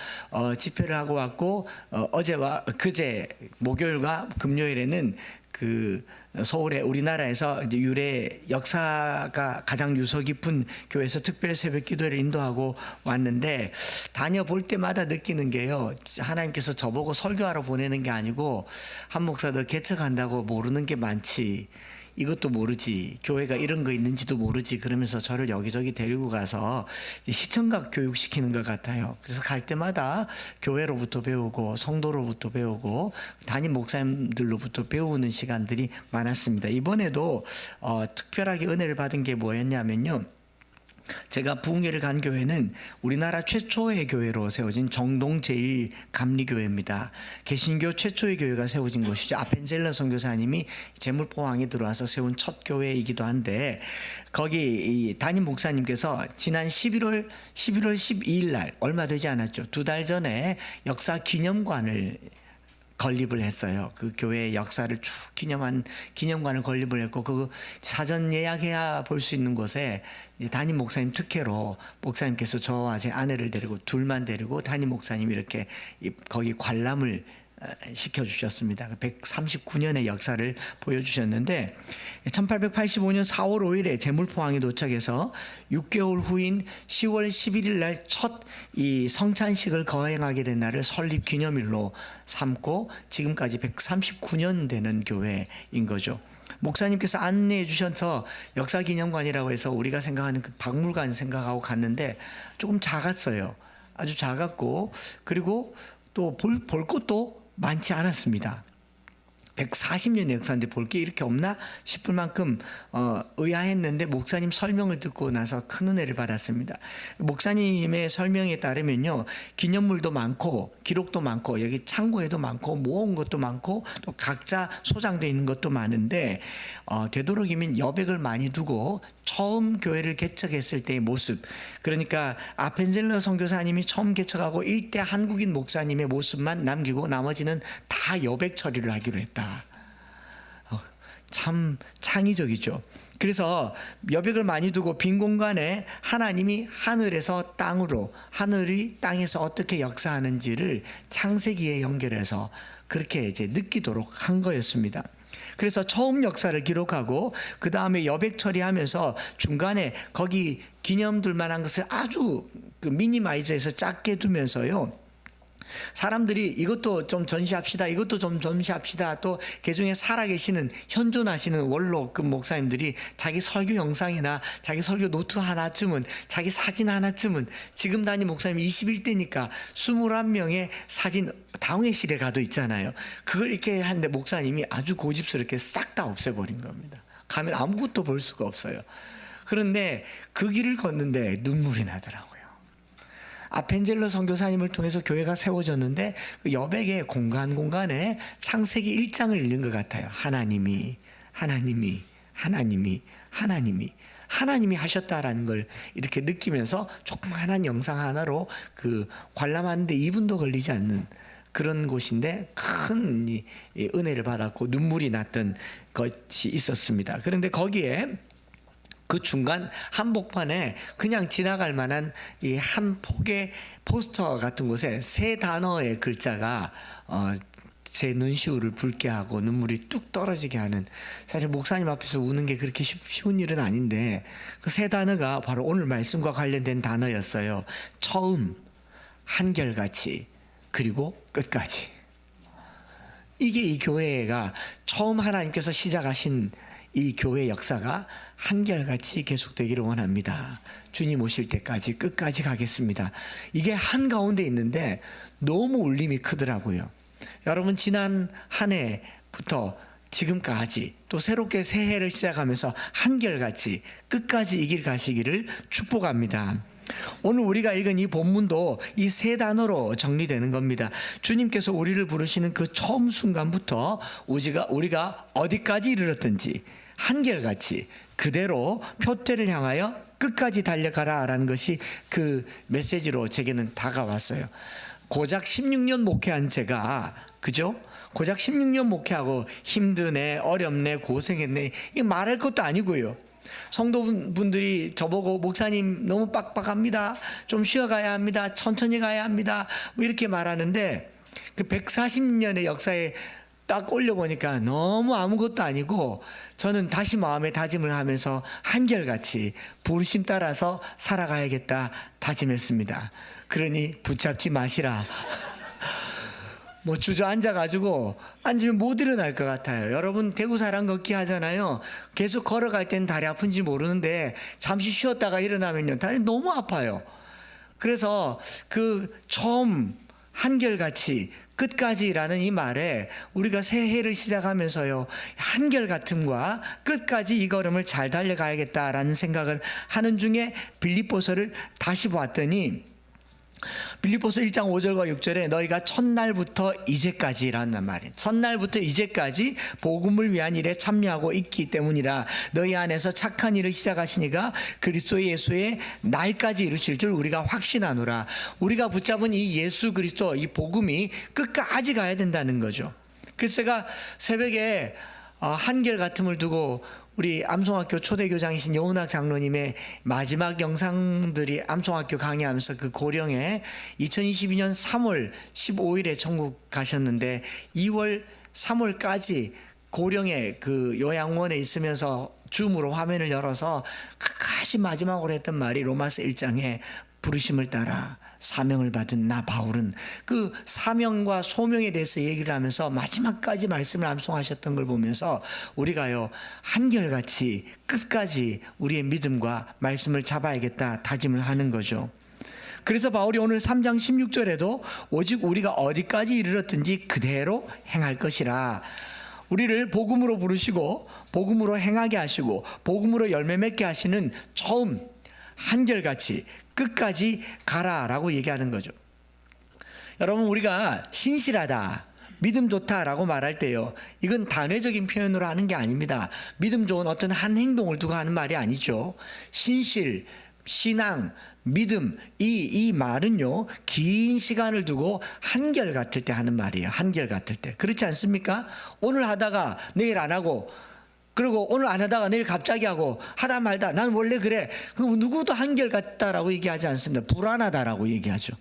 집회를 하고 왔고, 어제와 그제 목요일과 금요일에는 그 서울에 우리나라에서 이제 유래 역사가 가장 유서 깊은 교회에서 특별 새벽 기도회를 인도하고 왔는데, 다녀볼 때마다 느끼는 게요, 하나님께서 저보고 설교하러 보내는 게 아니고 한 목사 너 개척한다고 모르는 게 많지, 이것도 모르지, 교회가 이런 거 있는지도 모르지, 그러면서 저를 여기저기 데리고 가서 시청각 교육시키는 것 같아요. 그래서 갈 때마다 교회로부터 배우고 성도로부터 배우고 담임 목사님들로부터 배우는 시간들이 많았습니다. 이번에도 특별하게 은혜를 받은 게 뭐였냐면요, 제가 부흥회를 간 교회는 우리나라 최초의 교회로 세워진 정동제일감리교회입니다. 개신교 최초의 교회가 세워진 곳이죠. 아펜젤러 선교사님이 재물포항에 들어와서 세운 첫 교회이기도 한데, 거기 이 담임 목사님께서 지난 11월 12일 날, 얼마 되지 않았죠, 2달 전에 역사 기념관을 건립을 했어요. 그 교회의 역사를 쭉 기념한 기념관을 건립을 했고, 그 사전 예약해야 볼 수 있는 곳에 담임 목사님 특혜로 목사님께서 저와 제 아내를 데리고, 둘만 데리고 담임 목사님이 이렇게 거기 관람을 시켜주셨습니다. 139년의 역사를 보여주셨는데, 1885년 4월 5일에 제물포항에 도착해서 6개월 후인 10월 11일 날 첫 이 성찬식을 거행하게 된 날을 설립 기념일로 삼고 지금까지 139년 되는 교회인 거죠. 목사님께서 안내해 주셔서 역사기념관이라고 해서 우리가 생각하는 그 박물관 생각하고 갔는데 조금 작았어요. 아주 작았고, 그리고 또 볼 것도 많지 않았습니다. 140년의 역사인데 볼 게 이렇게 없나 싶을 만큼 의아했는데, 목사님 설명을 듣고 나서 큰 은혜를 받았습니다. 목사님의 설명에 따르면요, 기념물도 많고 기록도 많고 여기 창고에도 많고 모은 것도 많고 또 각자 소장되어 있는 것도 많은데, 되도록이면 여백을 많이 두고 처음 교회를 개척했을 때의 모습, 그러니까 아펜젤러 선교사님이 처음 개척하고 일대 한국인 목사님의 모습만 남기고 나머지는 다 여백 처리를 하기로 했다. 참 창의적이죠. 그래서 여백을 많이 두고 빈 공간에 하나님이 하늘에서 땅으로, 하늘이 땅에서 어떻게 역사하는지를 창세기에 연결해서 그렇게 이제 느끼도록 한 거였습니다. 그래서 처음 역사를 기록하고 그 다음에 여백 처리하면서 중간에 거기 기념둘 만한 것을 아주 그 미니마이즈해서 작게 두면서요, 사람들이 이것도 좀 전시합시다, 이것도 좀 전시합시다. 또 개중에 살아계시는 현존하시는 원로급 목사님들이 자기 설교 영상이나 자기 설교 노트 하나쯤은, 자기 사진 하나쯤은, 지금 담임 목사님 21대니까 21명의 사진 당회실에 가도 있잖아요. 그걸 이렇게 하는데 목사님이 아주 고집스럽게 싹 다 없애버린 겁니다. 가면 아무것도 볼 수가 없어요. 그런데 그 길을 걷는데 눈물이 나더라고요. 아펜젤러 선교사님을 통해서 교회가 세워졌는데 그 여백의 공간에 창세기 1장을 읽는 것 같아요. 하나님이 하셨다라는 걸 이렇게 느끼면서 조그마한 영상 하나로 그 관람하는데 2분도 걸리지 않는 그런 곳인데 큰 은혜를 받았고 눈물이 났던 것이 있었습니다. 그런데 거기에 그 중간 한복판에 그냥 지나갈 만한 이 한 폭의 포스터 같은 곳에 3단어의 글자가 제 눈시울을 붉게 하고 눈물이 뚝 떨어지게 하는, 사실 목사님 앞에서 우는 게 그렇게 쉬운 일은 아닌데 그 3단어가 바로 오늘 말씀과 관련된 단어였어요. 처음, 한결같이, 그리고 끝까지. 이게 이 교회가 처음 하나님께서 시작하신 이 교회 역사가 한결같이 계속되기를 원합니다. 주님 오실 때까지 끝까지 가겠습니다. 이게 한가운데 있는데 너무 울림이 크더라고요. 여러분, 지난 한 해부터 지금까지 또 새롭게 새해를 시작하면서 한결같이 끝까지 이 길 가시기를 축복합니다. 오늘 우리가 읽은 이 본문도 이 3단어로 정리되는 겁니다. 주님께서 우리를 부르시는 그 처음 순간부터 우리가 어디까지 이르렀든지 한결같이 그대로 표태를 향하여 끝까지 달려가라라는 것이 그 메시지로 제게는 다가왔어요. 고작 16년 목회한 제가, 그죠? 고작 16년 목회하고 힘드네, 어렵네, 고생했네, 이거 말할 것도 아니고요. 성도분들이 저보고 목사님 너무 빡빡합니다, 좀 쉬어가야 합니다, 천천히 가야 합니다, 뭐 이렇게 말하는데 그 140년의 역사에 딱 올려보니까 너무 아무것도 아니고, 저는 다시 마음에 다짐을 하면서 한결같이 부르심 따라서 살아가야겠다 다짐했습니다. 그러니 붙잡지 마시라. 뭐 주저앉아 가지고 앉으면 못 일어날 것 같아요. 여러분 대구 사람 걷기 하잖아요. 계속 걸어갈 때는 다리 아픈지 모르는데 잠시 쉬었다가 일어나면요 다리 너무 아파요. 그래서 그 처음 한결같이 끝까지라는 이 말에 우리가 새해를 시작하면서요 한결같음과 끝까지 이 걸음을 잘 달려가야겠다라는 생각을 하는 중에 빌립보서를 다시 보았더니 빌립보서 1장 5절과 6절에 너희가 첫날부터 이제까지라는 말이에요. 첫날부터 이제까지 복음을 위한 일에 참여하고 있기 때문이라 너희 안에서 착한 일을 시작하시니가 그리스도 예수의 날까지 이루실 줄 우리가 확신하노라. 우리가 붙잡은 이 예수 그리스도 이 복음이 끝까지 가야 된다는 거죠. 그래서 제가 새벽에 한결같음을 두고 우리 암송학교 초대교장이신 여운학 장로님의 마지막 영상들이 암송학교 강의하면서 그 고령에 2022년 3월 15일에 천국 가셨는데 2월 3월까지 고령의 그 요양원에 있으면서 줌으로 화면을 열어서 끝까지 마지막으로 했던 말이 로마서 1장에 부르심을 따라 사명을 받은 나 바울은 그 사명과 소명에 대해서 얘기를 하면서 마지막까지 말씀을 암송하셨던 걸 보면서 우리가요 한결같이 끝까지 우리의 믿음과 말씀을 잡아야겠다 다짐을 하는 거죠. 그래서 바울이 오늘 3장 16절에도 오직 우리가 어디까지 이르렀든지 그대로 행할 것이라. 우리를 복음으로 부르시고 복음으로 행하게 하시고 복음으로 열매 맺게 하시는 처음 한결같이 끝까지 가라라고 얘기하는 거죠. 여러분 우리가 신실하다, 믿음 좋다라고 말할 때요 이건 단회적인 표현으로 하는 게 아닙니다. 믿음 좋은 어떤 한 행동을 두고 하는 말이 아니죠. 신실, 신앙, 믿음 이 말은요 긴 시간을 두고 한결같을 때 하는 말이에요. 한결같을 때. 그렇지 않습니까? 오늘 하다가 내일 안 하고 그리고 오늘 안 하다가 내일 갑자기 하고 하다 말다 난 원래 그래. 그럼 누구도 한결같다라고 얘기하지 않습니다. 불안하다라고 얘기하죠.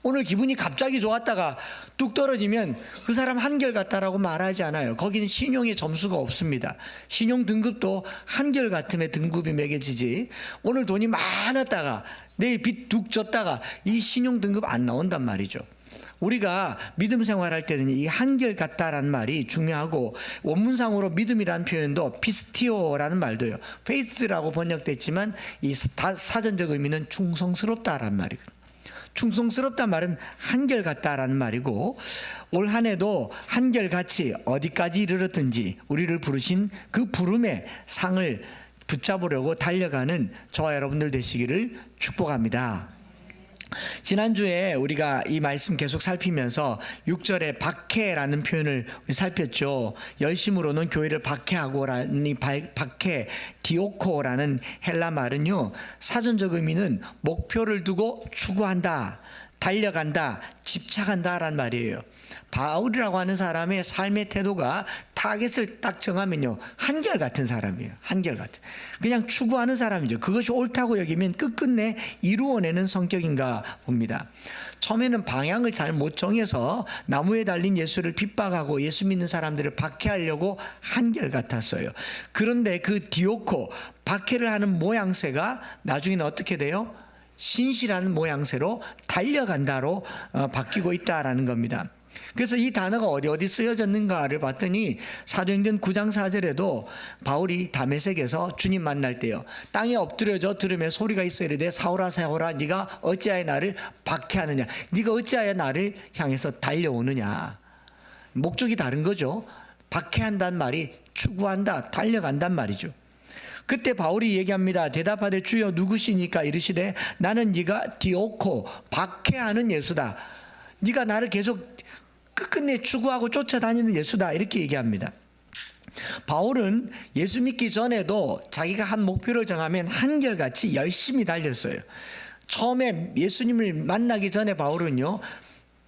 오늘 기분이 갑자기 좋았다가 뚝 떨어지면 그 사람 한결같다라고 말하지 않아요. 거기는 신용의 점수가 없습니다. 신용 등급도 한결같음의 등급이 매겨지지 오늘 돈이 많았다가 내일 빚 뚝 졌다가 이 신용 등급 안 나온단 말이죠. 우리가 믿음 생활할 때는 이 한결같다라는 말이 중요하고 원문상으로 믿음이라는 표현도 피스티오라는 말도요. 페이스라고 번역됐지만 이 사전적 의미는 충성스럽다라는 말이거든요. 충성스럽다 말은 한결같다라는 말이고 올 한 해도 한결같이 어디까지 이르렀든지 우리를 부르신 그 부름의 상을 붙잡으려고 달려가는 저와 여러분들 되시기를 축복합니다. 지난주에 우리가 이 말씀 계속 살피면서 6절에 박해라는 표현을 살폈죠. 열심으로는 교회를 박해하고라는 이 박해 디오코라는 헬라 말은요 사전적 의미는 목표를 두고 추구한다, 달려간다, 집착한다라는 말이에요. 바울이라고 하는 사람의 삶의 태도가 타겟을 딱 정하면요 한결같은 사람이에요. 한결같은 그냥 추구하는 사람이죠. 그것이 옳다고 여기면 끝끝내 이루어내는 성격인가 봅니다. 처음에는 방향을 잘 못 정해서 나무에 달린 예수를 핍박하고 예수 믿는 사람들을 박해하려고 한결같았어요. 그런데 그 디오코 박해를 하는 모양새가 나중에는 어떻게 돼요? 신실한 모양새로 달려간다로 바뀌고 있다라는 겁니다. 그래서 이 단어가 어디 쓰여졌는가를 봤더니 사도행전 9장 4절에도 바울이 다메섹에서 주님 만날 때요 땅에 엎드려져 들으며 소리가 있어 이르되 사울아 사울아 네가 어찌하여 나를 박해하느냐, 네가 어찌하여 나를 향해서 달려오느냐. 목적이 다른 거죠. 박해한다는 말이 추구한다, 달려간단 말이죠. 그때 바울이 얘기합니다. 대답하되 주여 누구시니까 이르시되 나는 네가 디오코 박해하는 예수다. 네가 나를 계속 끝끝내 추구하고 쫓아다니는 예수다 이렇게 얘기합니다. 바울은 예수 믿기 전에도 자기가 한 목표를 정하면 한결같이 열심히 달렸어요. 처음에 예수님을 만나기 전에 바울은요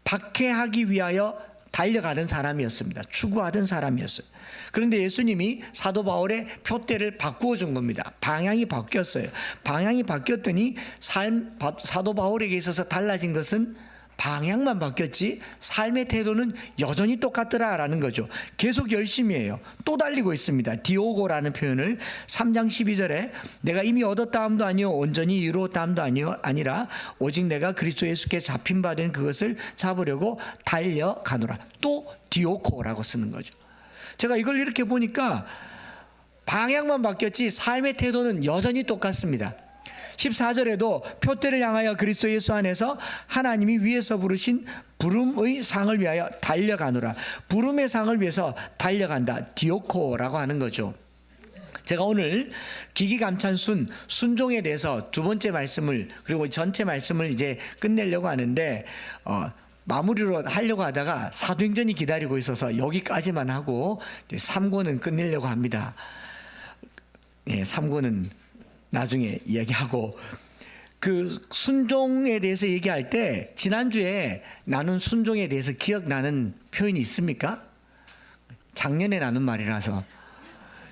박해하기 위하여 달려가는 사람이었습니다. 추구하던 사람이었어요. 그런데 예수님이 사도 바울의 표대를 바꾸어 준 겁니다. 방향이 바뀌었어요. 방향이 바뀌었더니 사도 바울에게 있어서 달라진 것은 방향만 바뀌었지 삶의 태도는 여전히 똑같더라라는 거죠. 계속 열심히 해요. 또 달리고 있습니다. 디오고라는 표현을 3장 12절에 내가 이미 얻었다 함도 아니요 온전히 이루었다 함도 아니라 오직 내가 그리스도 예수께 잡힌 바 된 그것을 잡으려고 달려가노라. 또 디오코라고 쓰는 거죠. 제가 이걸 이렇게 보니까 방향만 바뀌었지 삶의 태도는 여전히 똑같습니다. 14절에도 표대를 향하여 그리스도 예수 안에서 하나님이 위에서 부르신 부름의 상을 위하여 달려가노라. 부름의 상을 위해서 달려간다. 디오코라고 하는 거죠. 제가 오늘 기기감찬순 순종에 대해서 두 번째 말씀을 그리고 전체 말씀을 이제 끝내려고 하는데 마무리로 하려고 하다가 사도행전이 기다리고 있어서 여기까지만 하고 3권은 끝내려고 합니다. 3권은 나중에 이야기하고 그 순종에 대해서 얘기할 때 지난주에 나눈 순종에 대해서 기억나는 표현이 있습니까? 작년에 나눈 말이라서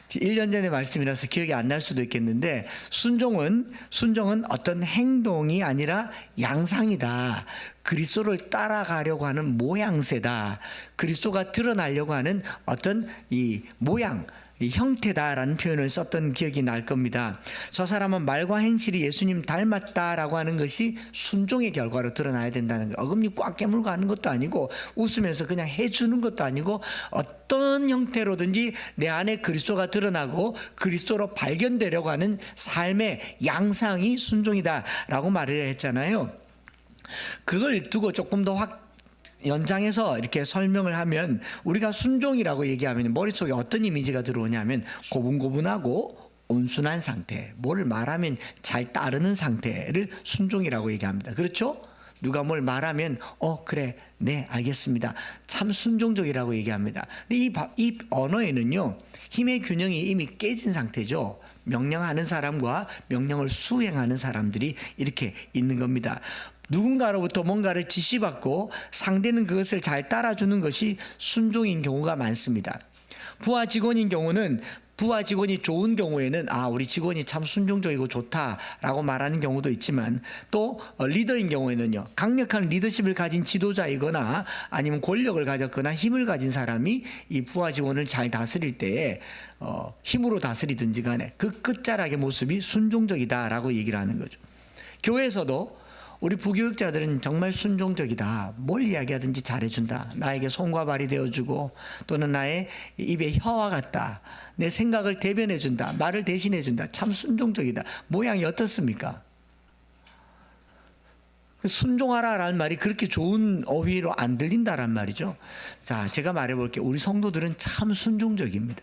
1년 전의 말씀이라서 기억이 안 날 수도 있겠는데 순종은 어떤 행동이 아니라 양상이다. 그리스도를 따라가려고 하는 모양새다. 그리스도가 드러나려고 하는 어떤 이 모양 이 형태다라는 표현을 썼던 기억이 날 겁니다. 저 사람은 말과 행실이 예수님 닮았다라고 하는 것이 순종의 결과로 드러나야 된다는 거. 어금니 꽉 깨물고 하는 것도 아니고 웃으면서 그냥 해주는 것도 아니고 어떤 형태로든지 내 안에 그리스도가 드러나고 그리스도로 발견되려고 하는 삶의 양상이 순종이다라고 말을 했잖아요. 그걸 두고 조금 더 연장해서 이렇게 설명을 하면 우리가 순종이라고 얘기하면 머릿속에 어떤 이미지가 들어오냐면 고분고분하고 온순한 상태, 뭐를 말하면 잘 따르는 상태를 순종이라고 얘기합니다. 그렇죠? 누가 뭘 말하면 그래, 네, 알겠습니다. 참 순종적이라고 얘기합니다. 근데 이 언어에는요 힘의 균형이 이미 깨진 상태죠. 명령하는 사람과 명령을 수행하는 사람들이 이렇게 있는 겁니다. 누군가로부터 뭔가를 지시받고 상대는 그것을 잘 따라주는 것이 순종인 경우가 많습니다. 부하 직원인 경우는 부하 직원이 좋은 경우에는 우리 직원이 참 순종적이고 좋다라고 말하는 경우도 있지만 또 리더인 경우에는요 강력한 리더십을 가진 지도자이거나 아니면 권력을 가졌거나 힘을 가진 사람이 이 부하 직원을 잘 다스릴 때에 힘으로 다스리든지 간에 그 끝자락의 모습이 순종적이다라고 얘기를 하는 거죠. 교회에서도 우리 부교육자들은 정말 순종적이다. 뭘 이야기하든지 잘해준다. 나에게 손과 발이 되어주고 또는 나의 입에 혀와 같다. 내 생각을 대변해준다. 말을 대신해준다. 참 순종적이다. 모양이 어떻습니까? 순종하라라는 말이 그렇게 좋은 어휘로 안 들린다란 말이죠. 자, 제가 말해볼게요. 우리 성도들은 참 순종적입니다.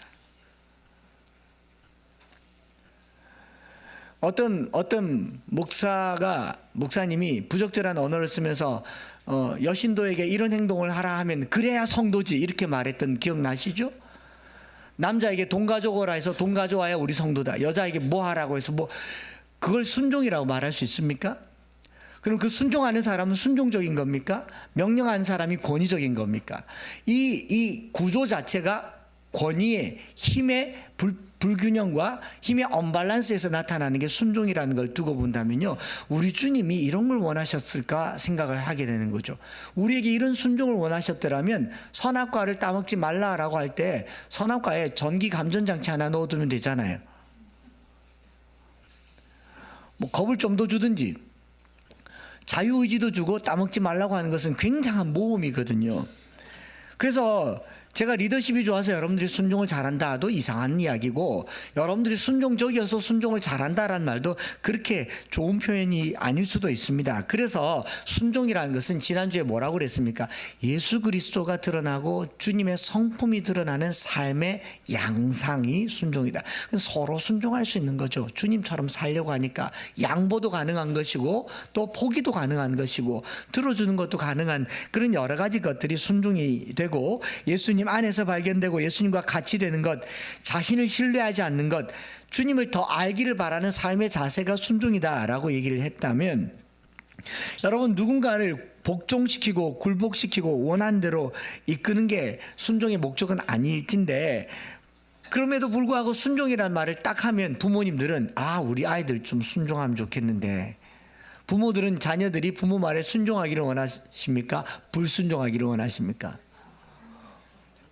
어떤 목사님이 부적절한 언어를 쓰면서 여신도에게 이런 행동을 하라 하면 그래야 성도지 이렇게 말했던 기억나시죠? 남자에게 돈 가져오라 해서 돈 가져와야 우리 성도다. 여자에게 뭐 하라고 해서 그걸 순종이라고 말할 수 있습니까? 그럼 그 순종하는 사람은 순종적인 겁니까? 명령하는 사람이 권위적인 겁니까? 이 구조 자체가 권위의 힘의 불균형과 힘의 언밸런스에서 나타나는 게 순종이라는 걸 두고 본다면요 우리 주님이 이런 걸 원하셨을까 생각을 하게 되는 거죠. 우리에게 이런 순종을 원하셨더라면 선악과를 따먹지 말라라고 할 때 선악과에 전기 감전장치 하나 넣어두면 되잖아요. 겁을 좀 더 주든지 자유의지도 주고 따먹지 말라고 하는 것은 굉장한 모험이거든요. 그래서 제가 리더십이 좋아서 여러분들이 순종을 잘한다도 이상한 이야기고 여러분들이 순종적이어서 순종을 잘한다라는 말도 그렇게 좋은 표현이 아닐 수도 있습니다. 그래서 순종이라는 것은 지난주에 뭐라고 그랬습니까? 예수 그리스도가 드러나고 주님의 성품이 드러나는 삶의 양상이 순종이다. 서로 순종할 수 있는 거죠. 주님처럼 살려고 하니까 양보도 가능한 것이고 또 포기도 가능한 것이고 들어주는 것도 가능한 그런 여러 가지 것들이 순종이 되고 예수님 안에서 발견되고 예수님과 같이 되는 것, 자신을 신뢰하지 않는 것, 주님을 더 알기를 바라는 삶의 자세가 순종이다라고 얘기를 했다면 여러분 누군가를 복종시키고 굴복시키고 원하는 대로 이끄는 게 순종의 목적은 아닐텐데 그럼에도 불구하고 순종이라는 말을 딱 하면 부모님들은 우리 아이들 좀 순종하면 좋겠는데 부모들은 자녀들이 부모 말에 순종하기를 원하십니까? 불순종하기를 원하십니까?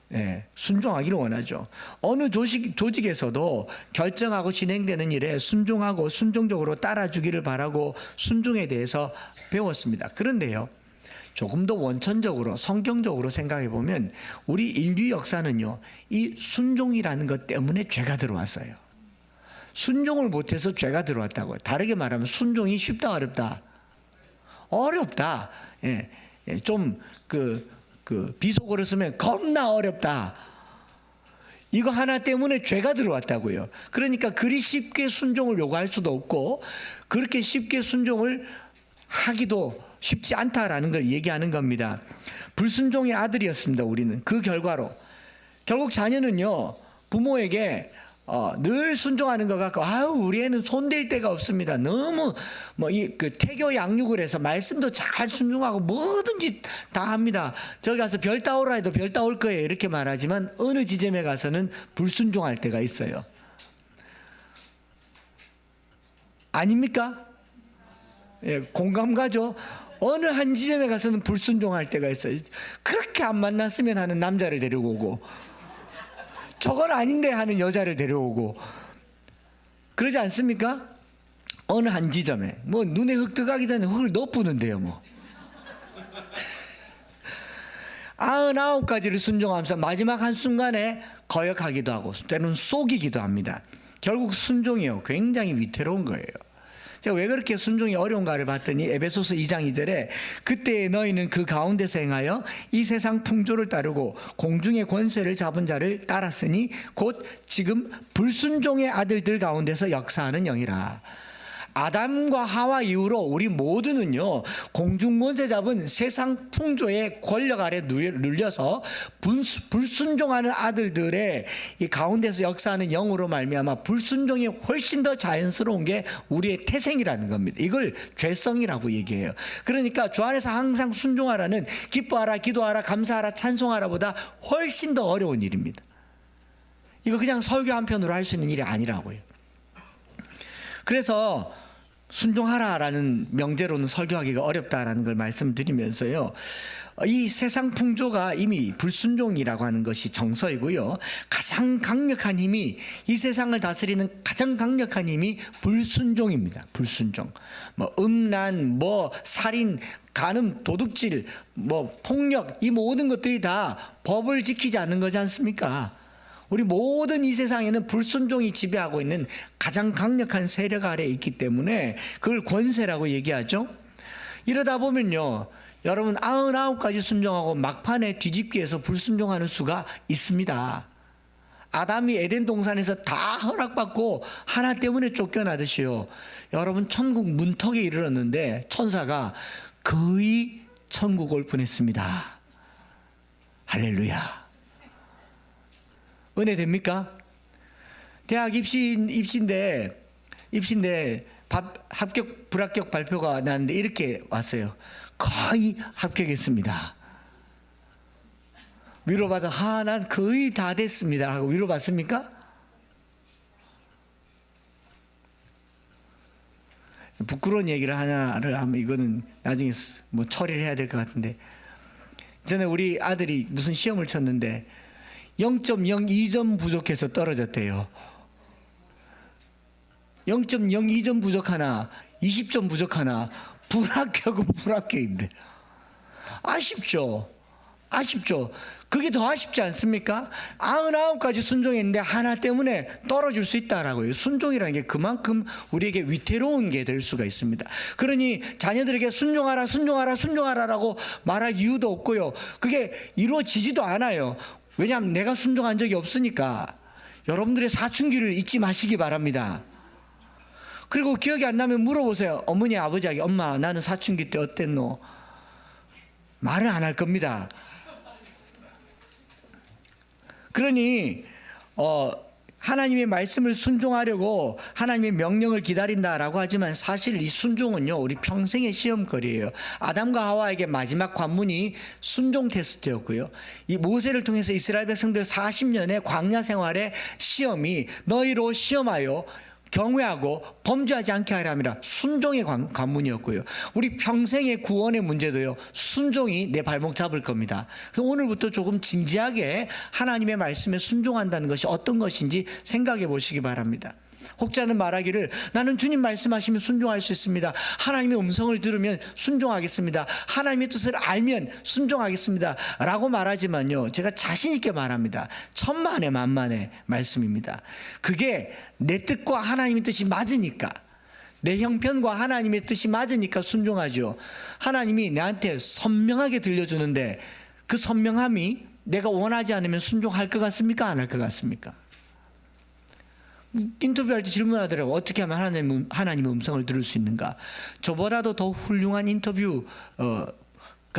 네, 순종하기를 원하죠. 어느 조직에서도 결정하고 진행되는 일에 순종하고 순종적으로 따라주기를 바라고 순종에 대해서 배웠습니다. 그런데요, 조금 더 원천적으로 성경적으로 생각해 보면 우리 인류 역사는요, 이 순종이라는 것 때문에 죄가 들어왔어요. 순종을 못해서 죄가 들어왔다고요. 다르게 말하면 순종이 쉽다 어렵다? 어렵다. 예, 좀 비속어로 쓰면 겁나 어렵다. 이거 하나 때문에 죄가 들어왔다고요. 그러니까 그리 쉽게 순종을 요구할 수도 없고 그렇게 쉽게 순종을 하기도 쉽지 않다라는 걸 얘기하는 겁니다. 불순종의 아들이었습니다. 우리는 그 결과로 결국 자녀는요, 부모에게 늘 순종하는 것 같고, 우리 애는 손댈 데가 없습니다. 너무 태교 양육을 해서 말씀도 잘 순종하고 뭐든지 다 합니다. 저기 가서 별 따오라 해도 별 따올 거예요. 이렇게 말하지만 어느 지점에 가서는 불순종할 때가 있어요. 아닙니까? 예, 공감 가죠? 어느 한 지점에 가서는 불순종할 때가 있어요. 그렇게 안 만났으면 하는 남자를 데려오고, 저건 아닌데 하는 여자를 데려오고, 그러지 않습니까? 어느 한 지점에 뭐 눈에 흙 들어가기 전에 흙을 넣어부는데요, 뭐 99가지를 순종하면서 마지막 한순간에 거역하기도 하고 때로는 속이기도 합니다. 결국 순종이요, 굉장히 위태로운 거예요. 제가 왜 그렇게 순종이 어려운가를 봤더니 에베소서 2장 2절에 그때 너희는 그 가운데서 행하여 이 세상 풍조를 따르고 공중의 권세를 잡은 자를 따랐으니 곧 지금 불순종의 아들들 가운데서 역사하는 영이라. 아담과 하와 이후로 우리 모두는요, 공중권세 잡은 세상 풍조의 권력 아래 눌려서 불순종하는 아들들의 이 가운데서 역사하는 영으로 말미암아 불순종이 훨씬 더 자연스러운 게 우리의 태생이라는 겁니다. 이걸 죄성이라고 얘기해요. 그러니까 주 안에서 항상 순종하라는 기뻐하라, 기도하라, 감사하라, 찬송하라 보다 훨씬 더 어려운 일입니다. 이거 그냥 설교 한 편으로 할 수 있는 일이 아니라고요. 그래서 순종하라라는 명제로는 설교하기가 어렵다라는 걸 말씀드리면서요, 이 세상 풍조가 이미 불순종이라고 하는 것이 정서이고요, 가장 강력한 힘이, 이 세상을 다스리는 가장 강력한 힘이 불순종입니다. 불순종. 음란, 살인, 간음, 도둑질, 폭력, 이 모든 것들이 다 법을 지키지 않는 거지 않습니까? 우리 모든 이 세상에는 불순종이 지배하고 있는 가장 강력한 세력 아래에 있기 때문에 그걸 권세라고 얘기하죠. 이러다 보면요, 여러분 99가지 순종하고 막판에 뒤집기 위해서 불순종하는 수가 있습니다. 아담이 에덴 동산에서 다 허락받고 하나 때문에 쫓겨나듯이요, 여러분 천국 문턱에 이르렀는데 천사가 거의 천국 올 뻔했습니다. 할렐루야. 은혜 됩니까? 대학 입시인데 합격 불합격 발표가 났는데 이렇게 왔어요. 거의 합격했습니다. 위로받아, 난 거의 다 됐습니다 하고 위로받습니까? 부끄러운 얘기를 하나를 하면 이거는 나중에 처리를 해야 될 것 같은데, 전에 우리 아들이 무슨 시험을 쳤는데 0.02점 부족해서 떨어졌대요. 0.02점 부족하나 20점 부족하나 불합격은 불합격인데 아쉽죠. 그게 더 아쉽지 않습니까? 99가지 순종했는데 하나 때문에 떨어질 수 있다라고요. 순종이라는 게 그만큼 우리에게 위태로운 게 될 수가 있습니다. 그러니 자녀들에게 순종하라라고 말할 이유도 없고요, 그게 이루어지지도 않아요. 왜냐하면 내가 순종한 적이 없으니까. 여러분들의 사춘기를 잊지 마시기 바랍니다. 그리고 기억이 안 나면 물어보세요. 어머니, 아버지에게, 엄마, 나는 사춘기 때 어땠노? 말을 안 할 겁니다. 그러니 하나님의 말씀을 순종하려고 하나님의 명령을 기다린다라고 하지만 사실 이 순종은요, 우리 평생의 시험거리예요. 아담과 하와에게 마지막 관문이 순종 테스트였고요, 이 모세를 통해서 이스라엘 백성들 40년의 광야 생활의 시험이 너희로 시험하여 경외하고 범죄하지 않게 하려 함이라. 순종의 관문이었고요. 우리 평생의 구원의 문제도요, 순종이 내 발목 잡을 겁니다. 그래서 오늘부터 조금 진지하게 하나님의 말씀에 순종한다는 것이 어떤 것인지 생각해 보시기 바랍니다. 혹자는 말하기를 나는 주님 말씀하시면 순종할 수 있습니다. 하나님의 음성을 들으면 순종하겠습니다. 하나님의 뜻을 알면 순종하겠습니다 라고 말하지만요, 제가 자신 있게 말합니다. 천만의 만만의 말씀입니다. 그게 내 뜻과 하나님의 뜻이 맞으니까, 내 형편과 하나님의 뜻이 맞으니까 순종하죠. 하나님이 나한테 선명하게 들려주는데 그 선명함이 내가 원하지 않으면 순종할 것 같습니까? 안 할 것 같습니까? 인터뷰할 때 질문하더라고요. 어떻게 하면 하나님의 음성을 들을 수 있는가? 저보다도 더 훌륭한 인터뷰가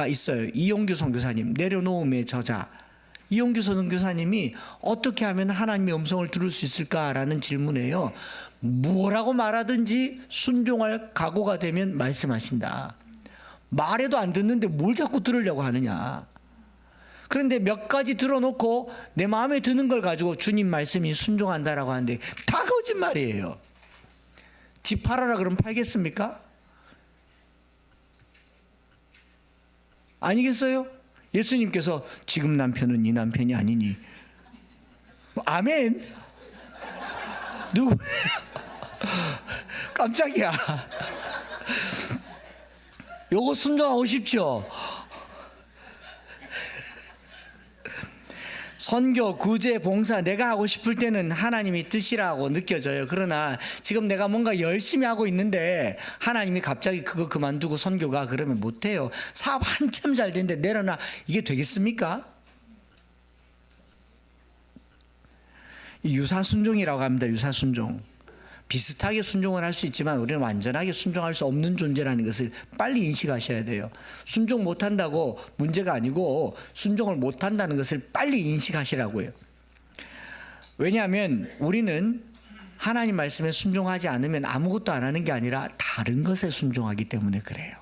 있어요. 이용규 선교사님, 내려놓음의 저자. 이용규 선교사님이 어떻게 하면 하나님의 음성을 들을 수 있을까라는 질문에요, 뭐라고 말하든지 순종할 각오가 되면 말씀하신다. 말해도 안 듣는데 뭘 자꾸 들으려고 하느냐. 그런데 몇 가지 들어놓고 내 마음에 드는 걸 가지고 주님 말씀이 순종한다라고 하는데 다 거짓말이에요. 집 팔아라 그러면 팔겠습니까? 아니겠어요? 예수님께서 지금 남편은 네 남편이 아니니. 아멘. 누구? 깜짝이야. 요거 순종하고 싶죠? 선교, 구제, 봉사 내가 하고 싶을 때는 하나님이 뜻이라고 느껴져요. 그러나 지금 내가 뭔가 열심히 하고 있는데 하나님이 갑자기 그거 그만두고 선교가 그러면 못해요. 사업 한참 잘 되는데 내려놔. 이게 되겠습니까? 유사순종이라고 합니다. 유사순종. 비슷하게 순종을 할 수 있지만 우리는 완전하게 순종할 수 없는 존재라는 것을 빨리 인식하셔야 돼요. 순종 못한다고 문제가 아니고 순종을 못한다는 것을 빨리 인식하시라고요. 왜냐하면 우리는 하나님 말씀에 순종하지 않으면 아무것도 안 하는 게 아니라 다른 것에 순종하기 때문에 그래요.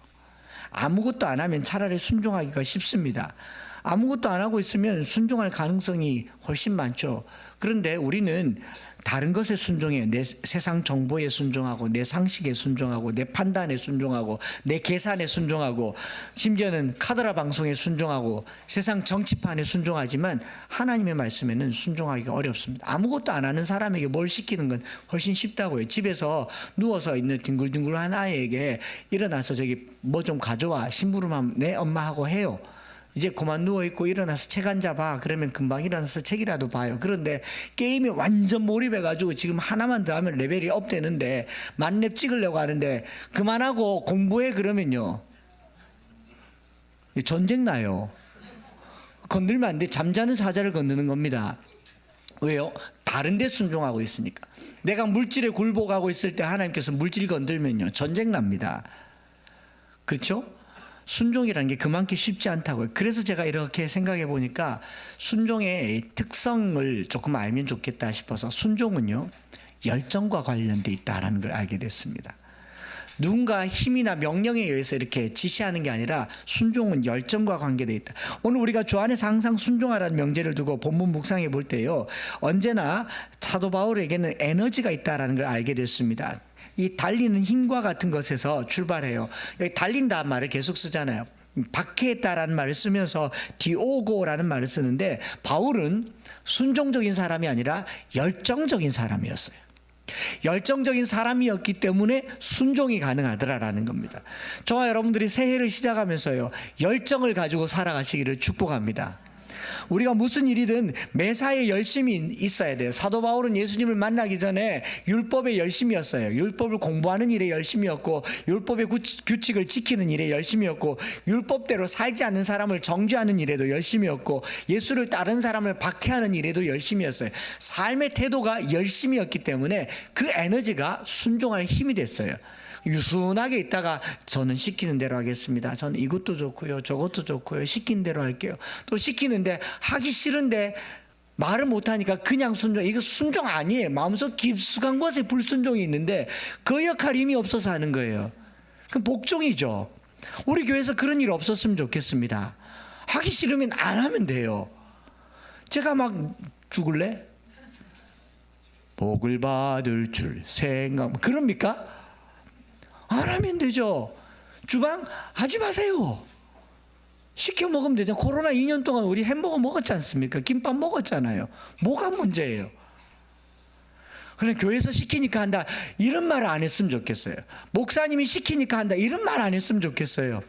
아무것도 안 하면 차라리 순종하기가 쉽습니다. 아무것도 안 하고 있으면 순종할 가능성이 훨씬 많죠. 그런데 우리는 다른 것에 순종해요. 내 세상 정보에 순종하고, 내 상식에 순종하고, 내 판단에 순종하고, 내 계산에 순종하고, 심지어는 카더라 방송에 순종하고, 세상 정치판에 순종하지만 하나님의 말씀에는 순종하기가 어렵습니다. 아무것도 안 하는 사람에게 뭘 시키는 건 훨씬 쉽다고요. 집에서 누워서 있는 뒹굴뒹굴한 아이에게 일어나서 저기 뭐 좀 가져와, 심부름하면 내 엄마하고 해요. 이제 그만 누워있고 일어나서 책 한 자 봐. 그러면 금방 일어나서 책이라도 봐요. 그런데 게임에 완전 몰입해가지고 지금 하나만 더 하면 레벨이 업 되는데 만렙 찍으려고 하는데 그만하고 공부해 그러면요, 전쟁 나요. 건들면 안 돼. 잠자는 사자를 건드는 겁니다. 왜요? 다른 데 순종하고 있으니까. 내가 물질에 굴복하고 있을 때 하나님께서 물질 건들면요, 전쟁 납니다. 그렇죠? 순종이라는 게 그만큼 쉽지 않다고요. 그래서 제가 이렇게 생각해 보니까 순종의 특성을 조금 알면 좋겠다 싶어서 순종은요, 열정과 관련돼 있다는 걸 알게 됐습니다. 누군가 힘이나 명령에 의해서 이렇게 지시하는 게 아니라 순종은 열정과 관계되어 있다. 오늘 우리가 주 안에서 항상 순종하라는 명제를 두고 본문 묵상해 볼 때요, 언제나 사도 바울에게는 에너지가 있다는 걸 알게 됐습니다. 이 달리는 힘과 같은 것에서 출발해요. 여기 달린다 말을 계속 쓰잖아요. 박해했다라는 말을 쓰면서 디오고라는 말을 쓰는데 바울은 순종적인 사람이 아니라 열정적인 사람이었어요. 열정적인 사람이었기 때문에 순종이 가능하더라라는 겁니다. 저와 여러분들이 새해를 시작하면서요, 열정을 가지고 살아가시기를 축복합니다. 우리가 무슨 일이든 매사에 열심히 있어야 돼요. 사도 바울은 예수님을 만나기 전에 율법에 열심이었어요. 율법을 공부하는 일에 열심이었고, 율법의 규칙을 지키는 일에 열심이었고, 율법대로 살지 않는 사람을 정죄하는 일에도 열심이었고, 예수를 따른 사람을 박해하는 일에도 열심이었어요. 삶의 태도가 열심이었기 때문에 그 에너지가 순종할 힘이 됐어요. 유순하게 있다가 저는 시키는 대로 하겠습니다. 저는 이것도 좋고요, 저것도 좋고요, 시킨 대로 할게요. 또 시키는데 하기 싫은데 말을 못하니까 그냥 순종. 이거 순종 아니에요. 마음속 깊숙한 곳에 불순종이 있는데 그 역할이 이미 없어서 하는 거예요. 그럼 복종이죠. 우리 교회에서 그런 일 없었으면 좋겠습니다. 하기 싫으면 안 하면 돼요. 제가 막 죽을래? 복을 받을 줄 생각. 그럽니까? 안 하면 되죠. 주방 하지 마세요. 시켜 먹으면 되죠. 코로나 2년 동안 우리 햄버거 먹었지 않습니까? 김밥 먹었잖아요. 뭐가 문제예요? 그냥 교회에서 시키니까 한다 이런 말 안 했으면 좋겠어요. 목사님이 시키니까 한다 이런 말 안 했으면 좋겠어요.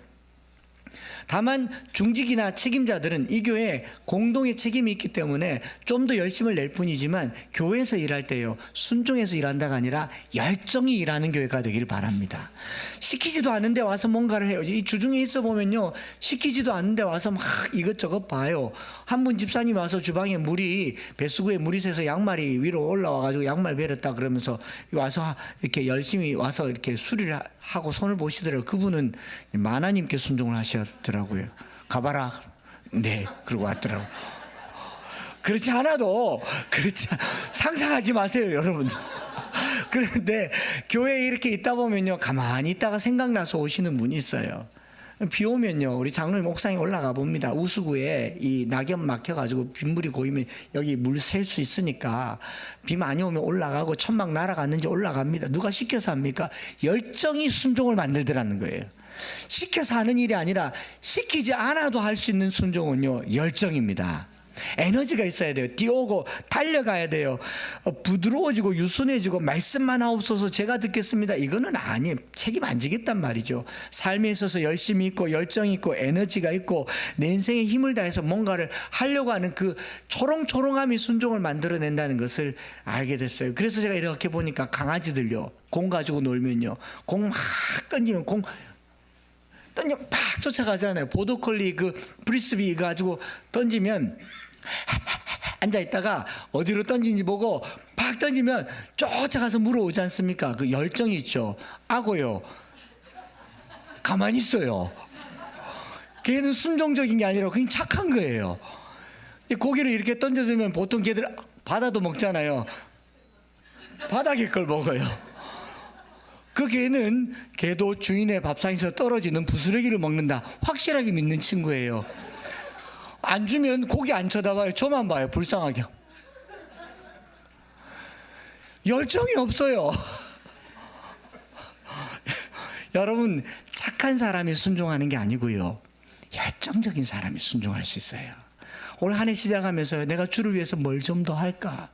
다만 중직이나 책임자들은 이 교회에 공동의 책임이 있기 때문에 좀 더 열심을 낼 뿐이지만 교회에서 일할 때요, 순종해서 일한다가 아니라 열정이 일하는 교회가 되길 바랍니다. 시키지도 않는데 와서 뭔가를 해요. 이 주중에 있어 보면요, 시키지도 않는데 와서 막 이것저것 봐요. 한 분 집사님 와서 주방에 물이, 배수구에 물이 새서 양말이 위로 올라와가지고 양말 베렸다 그러면서 와서 이렇게 열심히 와서 이렇게 수리를 하고 손을 보시더라고요. 그분은 만화님께 순종을 하셨더라고요. 가봐라. 네. 그러고 왔더라고요. 그렇지 않아도, 상상하지 마세요, 여러분. 그런데 교회에 이렇게 있다 보면요, 가만히 있다가 생각나서 오시는 분이 있어요. 비 오면요, 우리 장로님 옥상에 올라가 봅니다. 우수구에 이 낙엽 막혀가지고 빗물이 고이면 여기 물 셀 수 있으니까 비 많이 오면 올라가고 천막 날아갔는지 올라갑니다. 누가 시켜서 합니까? 열정이 순종을 만들더라는 거예요. 시켜서 하는 일이 아니라 시키지 않아도 할 수 있는 순종은요, 열정입니다. 에너지가 있어야 돼요. 뛰어오고 달려가야 돼요. 부드러워지고 유순해지고 말씀만 하옵소서 제가 듣겠습니다, 이거는 아니에요. 책임 안 지겠단 말이죠. 삶에 있어서 열심히 있고 열정이 있고 에너지가 있고 내 인생에 힘을 다해서 뭔가를 하려고 하는 그 초롱초롱함이 순종을 만들어낸다는 것을 알게 됐어요. 그래서 제가 이렇게 보니까 강아지들요, 공 가지고 놀면요, 공 막 던지면 던지면 팍 쫓아가잖아요. 보더콜리 그 프리스비 가지고 던지면 앉아있다가 어디로 던진지 보고 팍 던지면 쫓아가서 물어오지 않습니까? 그 열정이 있죠. 악어요, 가만히 있어요. 걔는 순종적인 게 아니라 그냥 착한 거예요. 이 고기를 이렇게 던져주면 보통 걔들 바다도 먹잖아요. 바닥에 걸 먹어요. 그 개는 개도 주인의 밥상에서 떨어지는 부스러기를 먹는다, 확실하게 믿는 친구예요. 안 주면 고기 안 쳐다봐요. 저만 봐요, 불쌍하게. 열정이 없어요. 여러분, 착한 사람이 순종하는 게 아니고요, 열정적인 사람이 순종할 수 있어요. 올 한 해 시작하면서 내가 주를 위해서 뭘 좀 더 할까,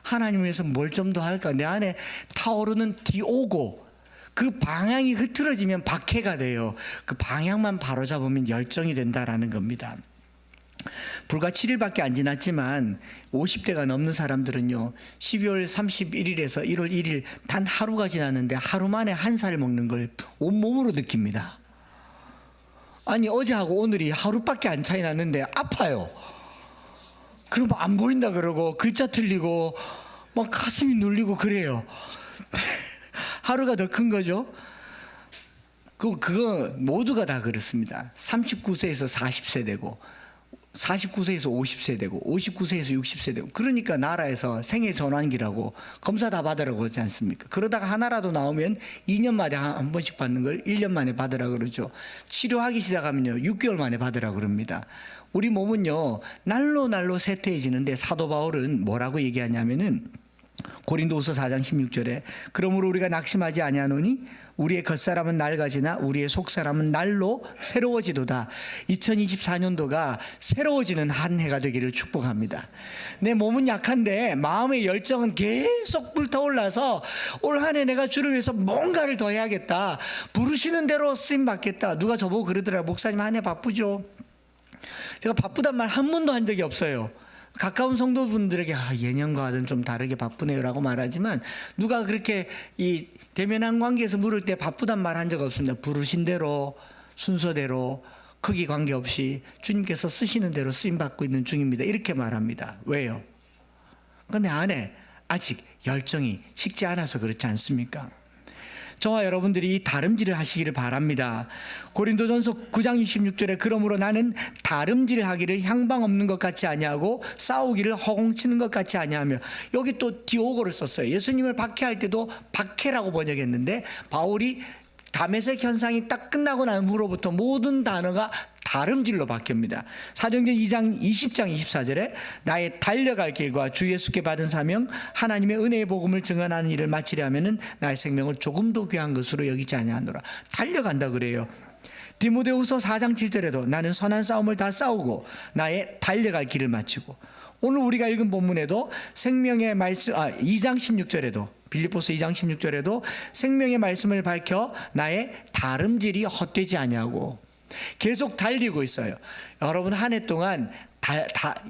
하나님을 위해서 뭘 좀 더 할까, 내 안에 타오르는 디오고, 그 방향이 흐트러지면 박해가 돼요. 그 방향만 바로잡으면 열정이 된다라는 겁니다. 불과 7일밖에 안 지났지만 50대가 넘는 사람들은요, 12월 31일에서 1월 1일 단 하루가 지났는데 하루 만에 한 살 먹는 걸 온몸으로 느낍니다. 아니, 어제하고 오늘이 하루밖에 안 차이 났는데 아파요. 그럼 안 보인다 그러고 글자 틀리고 막 가슴이 눌리고 그래요. 하루가 더 큰 거죠. 그거 모두가 다 그렇습니다. 39세에서 40세 되고 49세에서 50세 되고 59세에서 60세 되고, 그러니까 나라에서 생애 전환기라고 검사 다 받으라고 하지 않습니까? 그러다가 하나라도 나오면 2년 만에 한 번씩 받는 걸 1년 만에 받으라 그러죠. 치료하기 시작하면요, 6개월 만에 받으라 그럽니다. 우리 몸은요, 날로 쇠퇴해지는데 사도 바울은 뭐라고 얘기하냐면은 고린도후서 4장 16절에 그러므로 우리가 낙심하지 아니하노니 우리의 겉사람은 낡아지나 우리의 속사람은 날로 새로워지도다. 2024년도가 새로워지는 한 해가 되기를 축복합니다. 내 몸은 약한데 마음의 열정은 계속 불타올라서 올 한 해 내가 주를 위해서 뭔가를 더 해야겠다, 부르시는 대로 쓰임 받겠다. 누가 저보고 그러더라고요. 목사님 한 해 바쁘죠? 제가 바쁘단 말 한 번도 한 적이 없어요. 가까운 성도분들에게 예년과는 좀 다르게 바쁘네요 라고 말하지만, 누가 그렇게 이 대면한 관계에서 물을 때 바쁘단 말 한 적 없습니다. 부르신 대로 순서대로 크기 관계없이 주님께서 쓰시는 대로 쓰임받고 있는 중입니다, 이렇게 말합니다. 왜요? 그런데 안에 아직 열정이 식지 않아서 그렇지 않습니까? 저와 여러분들이 이 다름질을 하시기를 바랍니다. 고린도전서 9장 26절에 그러므로 나는 다름질 하기를 향방 없는 것 같이 아니하고 싸우기를 허공치는 것 같이 아니하며, 여기 또 디오고를 썼어요. 예수님을 박해할 때도 박해라고 번역했는데, 바울이 다메섹 현상이 딱 끝나고 난 후로부터 모든 단어가 다름질로 바뀝니다. 사도행전 2장 20장 24절에 나의 달려갈 길과 주 예수께 받은 사명 하나님의 은혜의 복음을 증언하는 일을 마치려 하면은 나의 생명을 조금도 귀한 것으로 여기지 아니하노라. 달려간다 그래요. 디모데후서 4장 7절에도 나는 선한 싸움을 다 싸우고 나의 달려갈 길을 마치고, 오늘 우리가 읽은 본문에도 생명의 말씀 2장 16절에도 빌립보서 2장 16절에도 생명의 말씀을 밝혀 나의 다름질이 헛되지 아니하고 계속 달리고 있어요. 여러분 한 해 동안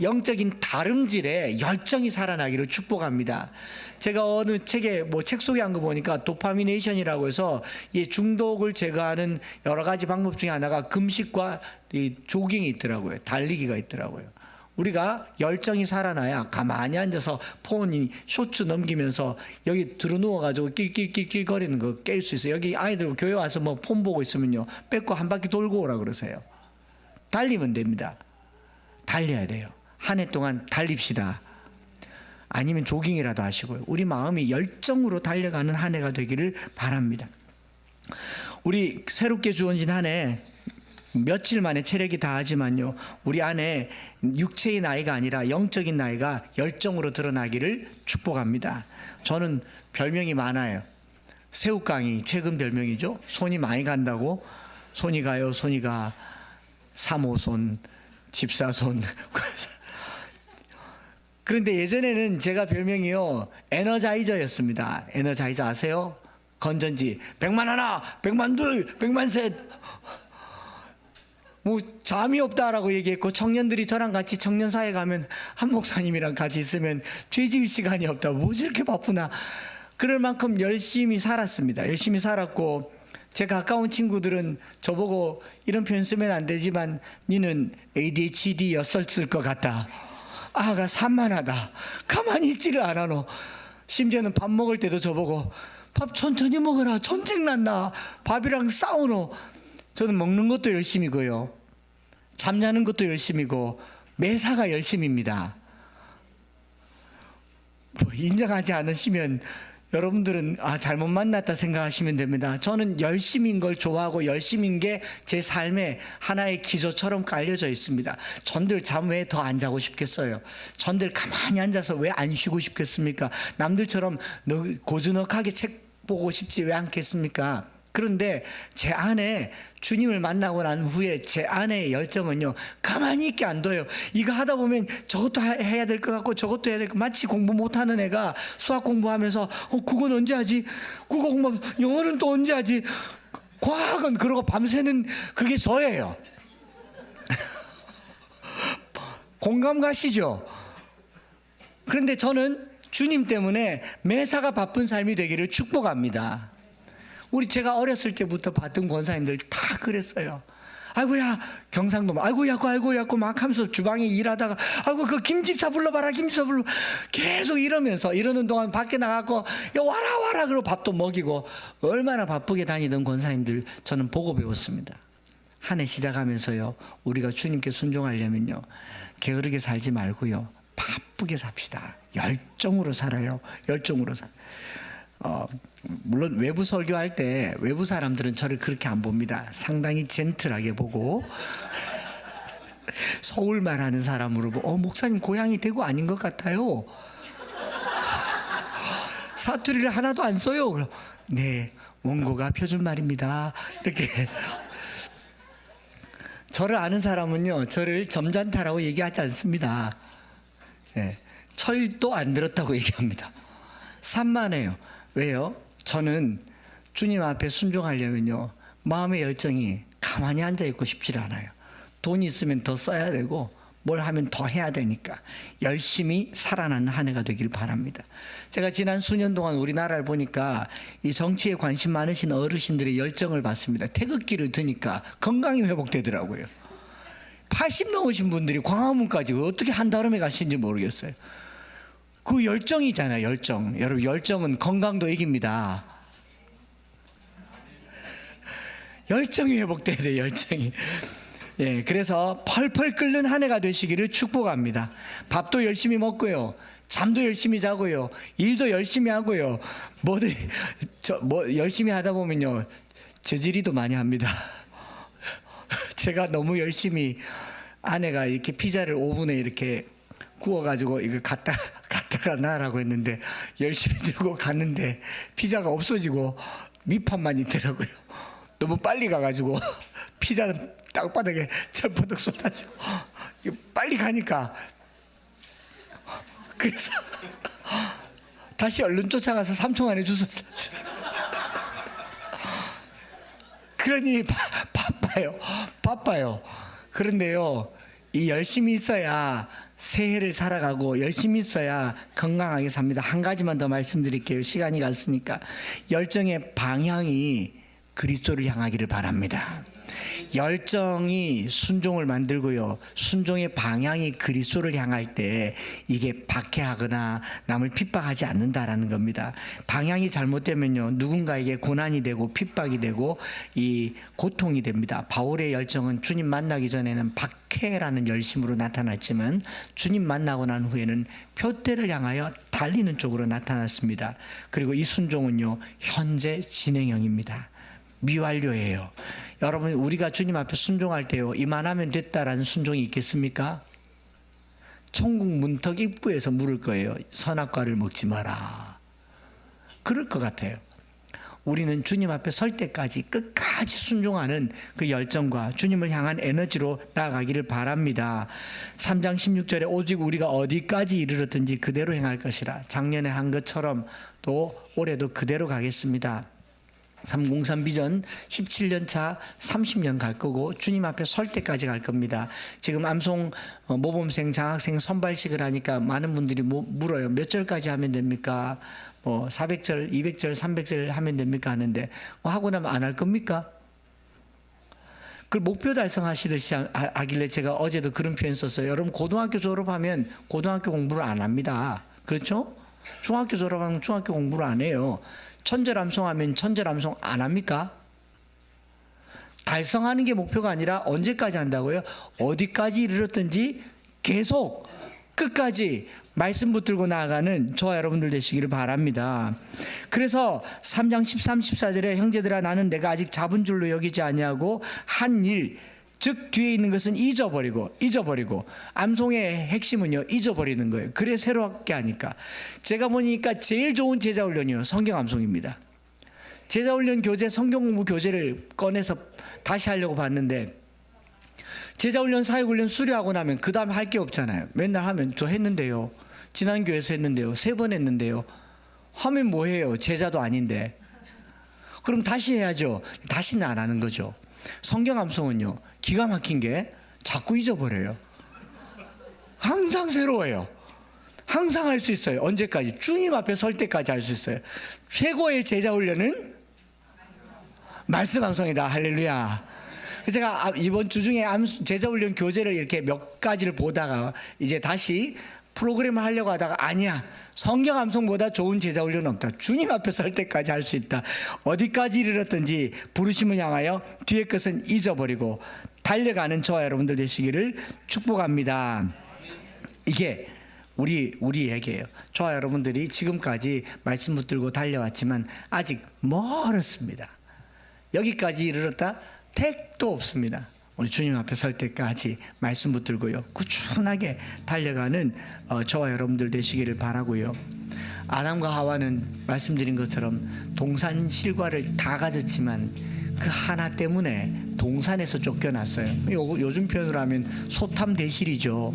영적인 다름질에 열정이 살아나기를 축복합니다. 제가 어느 책에 책 소개한 거 보니까 도파미네이션이라고 해서 이 중독을 제거하는 여러 가지 방법 중에 하나가 금식과 이 조깅이 있더라고요. 달리기가 있더라고요. 우리가 열정이 살아나야 가만히 앉아서 폰이 쇼츠 넘기면서 여기 들어누워가지고 낄낄낄낄 거리는 거 깰 수 있어요. 여기 아이들 교회 와서 폰 보고 있으면요, 뺏고 한 바퀴 돌고 오라 그러세요. 달리면 됩니다. 달려야 돼요. 한 해 동안 달립시다. 아니면 조깅이라도 하시고요. 우리 마음이 열정으로 달려가는 한 해가 되기를 바랍니다. 우리 새롭게 주어진 한 해 며칠 만에 체력이 다하지만요, 우리 안에 육체의 나이가 아니라 영적인 나이가 열정으로 드러나기를 축복합니다. 저는 별명이 많아요. 새우깡이 최근 별명이죠. 손이 많이 간다고. 손이 가요, 손이 가. 3호손, 집사손. 그런데 예전에는 제가 별명이요, 에너자이저였습니다. 에너자이저 아세요? 건전지 100만 하나, 100만 둘, 100만 셋. 잠이 없다라고 얘기했고, 청년들이 저랑 같이 청년사회 가면 한 목사님이랑 같이 있으면 죄질 시간이 없다. 뭐지 이렇게 바쁘나. 그럴 만큼 열심히 살았습니다. 열심히 살았고, 제 가까운 친구들은 저보고 이런 표현 쓰면 안 되지만 니는 ADHD였을 것 같다. 아가 산만하다. 가만히 있지를 않아노. 심지어는 밥 먹을 때도 저보고 밥 천천히 먹어라. 전쟁 났나. 밥이랑 싸우노. 저는 먹는 것도 열심이고요, 잠자는 것도 열심이고, 매사가 열심입니다. 인정하지 않으시면 여러분들은 잘못 만났다 생각하시면 됩니다. 저는 열심인 걸 좋아하고 열심인 게 제 삶의 하나의 기조처럼 깔려져 있습니다. 전들 잠 왜 더 안 자고 싶겠어요? 전들 가만히 앉아서 왜 안 쉬고 싶겠습니까? 남들처럼 고즈넉하게 책 보고 싶지 왜 않겠습니까? 그런데 제 안에 주님을 만나고 난 후에 제 안의 열정은요, 가만히 있게 안 둬요. 이거 하다 보면 저것도 해야 될 것 같고 저것도 해야 될 것 같고, 마치 공부 못하는 애가 수학 공부하면서 국어는 언제 하지? 국어 공부, 영어는 또 언제 하지? 과학은 그러고 밤새는 그게 저예요. 공감 가시죠? 그런데 저는 주님 때문에 매사가 바쁜 삶이 되기를 축복합니다. 제가 어렸을 때부터 봤던 권사님들 다 그랬어요. 아이고야, 경상도 아이고 막 하면서 주방에 일하다가 아이고 그 김집사 불러봐라, 김집사 불러. 계속 이러는 동안 밖에 나가고 야 와라 그러고 밥도 먹이고, 얼마나 바쁘게 다니던 권사님들 저는 보고 배웠습니다. 한 해 시작하면서요, 우리가 주님께 순종하려면요, 게으르게 살지 말고요, 바쁘게 삽시다. 열정으로 살아요. 열정으로 살. 물론 외부 설교할 때 외부 사람들은 저를 그렇게 안 봅니다. 상당히 젠틀하게 보고 서울말 하는 사람으로 보고 목사님 고향이 대구 아닌 것 같아요. 사투리를 하나도 안 써요. 네, 원고가 표준말입니다. 이렇게. 저를 아는 사람은요, 저를 점잖다라고 얘기하지 않습니다. 네, 철도 안 들었다고 얘기합니다. 산만해요. 왜요? 저는 주님 앞에 순종하려면요, 마음의 열정이 가만히 앉아있고 싶지 않아요. 돈이 있으면 더 써야 되고 뭘 하면 더 해야 되니까 열심히 살아나는 한 해가 되길 바랍니다. 제가 지난 수년 동안 우리나라를 보니까 이 정치에 관심 많으신 어르신들의 열정을 봤습니다. 태극기를 드니까 건강이 회복되더라고요. 80 넘으신 분들이 광화문까지 어떻게 한달음에 가시는지 모르겠어요. 그 열정이잖아요, 열정. 여러분, 열정은 건강도 이깁니다. 열정이 회복돼야 돼요, 열정이. 예, 그래서 펄펄 끓는 한 해가 되시기를 축복합니다. 밥도 열심히 먹고요, 잠도 열심히 자고요, 일도 열심히 하고요. 열심히 하다 보면요, 저지리도 많이 합니다. 제가 너무 열심히 아내가 이렇게 피자를 오븐에 이렇게 구워가지고 이거 갖다가 놔라고 했는데 열심히 들고 갔는데 피자가 없어지고 밑판만 있더라고요. 너무 빨리 가가지고 피자는 땅바닥에 철퍼덕 쏟아지고 빨리 가니까 그래서 다시 얼른 쫓아가서 3초 안에 주웠어요. 그러니 바빠요. 그런데요, 이 열심히 있어야 새해를 살아가고 열심히 있어야 건강하게 삽니다. 한 가지만 더 말씀드릴게요. 시간이 갔으니까. 열정의 방향이 그리스도를 향하기를 바랍니다. 열정이 순종을 만들고요, 순종의 방향이 그리스도를 향할 때 이게 박해하거나 남을 핍박하지 않는다라는 겁니다. 방향이 잘못되면요, 누군가에게 고난이 되고 핍박이 되고 이 고통이 됩니다. 바울의 열정은 주님 만나기 전에는 박해라는 열심으로 나타났지만 주님 만나고 난 후에는 표대를 향하여 달리는 쪽으로 나타났습니다. 그리고 이 순종은요, 현재 진행형입니다. 미완료예요. 여러분, 우리가 주님 앞에 순종할 때요, 이만하면 됐다라는 순종이 있겠습니까? 천국 문턱 입구에서 물을 거예요. 선악과를 먹지 마라. 그럴 것 같아요. 우리는 주님 앞에 설 때까지 끝까지 순종하는 그 열정과 주님을 향한 에너지로 나아가기를 바랍니다. 3장 16절에 오직 우리가 어디까지 이르렀든지 그대로 행할 것이라. 작년에 한 것처럼 또 올해도 그대로 가겠습니다. 303 비전 17년 차 30년 갈 거고 주님 앞에 설 때까지 갈 겁니다. 지금 암송 모범생 장학생 선발식을 하니까 많은 분들이 물어요. 몇 절까지 하면 됩니까? 400절, 200절, 300절 하면 됩니까? 하는데 하고 나면 안 할 겁니까? 그 목표 달성하시듯이 하길래 제가 어제도 그런 표현 썼어요. 여러분, 고등학교 졸업하면 고등학교 공부를 안 합니다. 그렇죠? 중학교 졸업하면 중학교 공부를 안 해요. 천절암송하면 천절암송 안 합니까? 달성하는 게 목표가 아니라 언제까지 한다고요? 어디까지 이르렀든지 계속 끝까지 말씀 붙들고 나아가는 저와 여러분들 되시기를 바랍니다. 그래서 3장 13, 14절에 형제들아 나는 내가 아직 잡은 줄로 여기지 아니하고 한 일, 즉 뒤에 있는 것은 잊어버리고 암송의 핵심은요, 잊어버리는 거예요. 그래 새롭게 하니까. 제가 보니까 제일 좋은 제자훈련이요, 성경암송입니다. 제자훈련 교재, 성경공부 교재를 꺼내서 다시 하려고 봤는데 제자훈련, 사역훈련 수료하고 나면 그 다음에 할 게 없잖아요. 맨날 하면 저 했는데요, 지난 교회에서 했는데요, 3번 했는데요 하면 뭐해요? 제자도 아닌데. 그럼 다시 해야죠. 다시는 안 하는 거죠. 성경암송은요, 기가 막힌 게 자꾸 잊어버려요. 항상 새로워요. 항상 할 수 있어요. 언제까지? 주님 앞에 설 때까지 할 수 있어요. 최고의 제자 훈련은 말씀 암송이다. 할렐루야. 제가 이번 주 중에 제자 훈련 교재를 이렇게 몇 가지를 보다가 이제 다시 프로그램을 하려고 하다가 아니야, 성경 암송보다 좋은 제자 훈련은 없다. 주님 앞에 설 때까지 할 수 있다. 어디까지 이르렀든지 부르심을 향하여 뒤의 것은 잊어버리고 달려가는 저와 여러분들 되시기를 축복합니다. 이게 우리에게요. 저와 여러분들이 지금까지 말씀 붙들고 달려왔지만 아직 멀었습니다. 여기까지 이르렀다? 택도 없습니다. 우리 주님 앞에 설 때까지 말씀 붙들고요, 꾸준하게 달려가는 저와 여러분들 되시기를 바라고요. 아담과 하와는 말씀드린 것처럼 동산 실과를 다 가졌지만 그 하나 때문에 동산에서 쫓겨났어요. 요즘 표현으로 하면 소탐 대실이죠.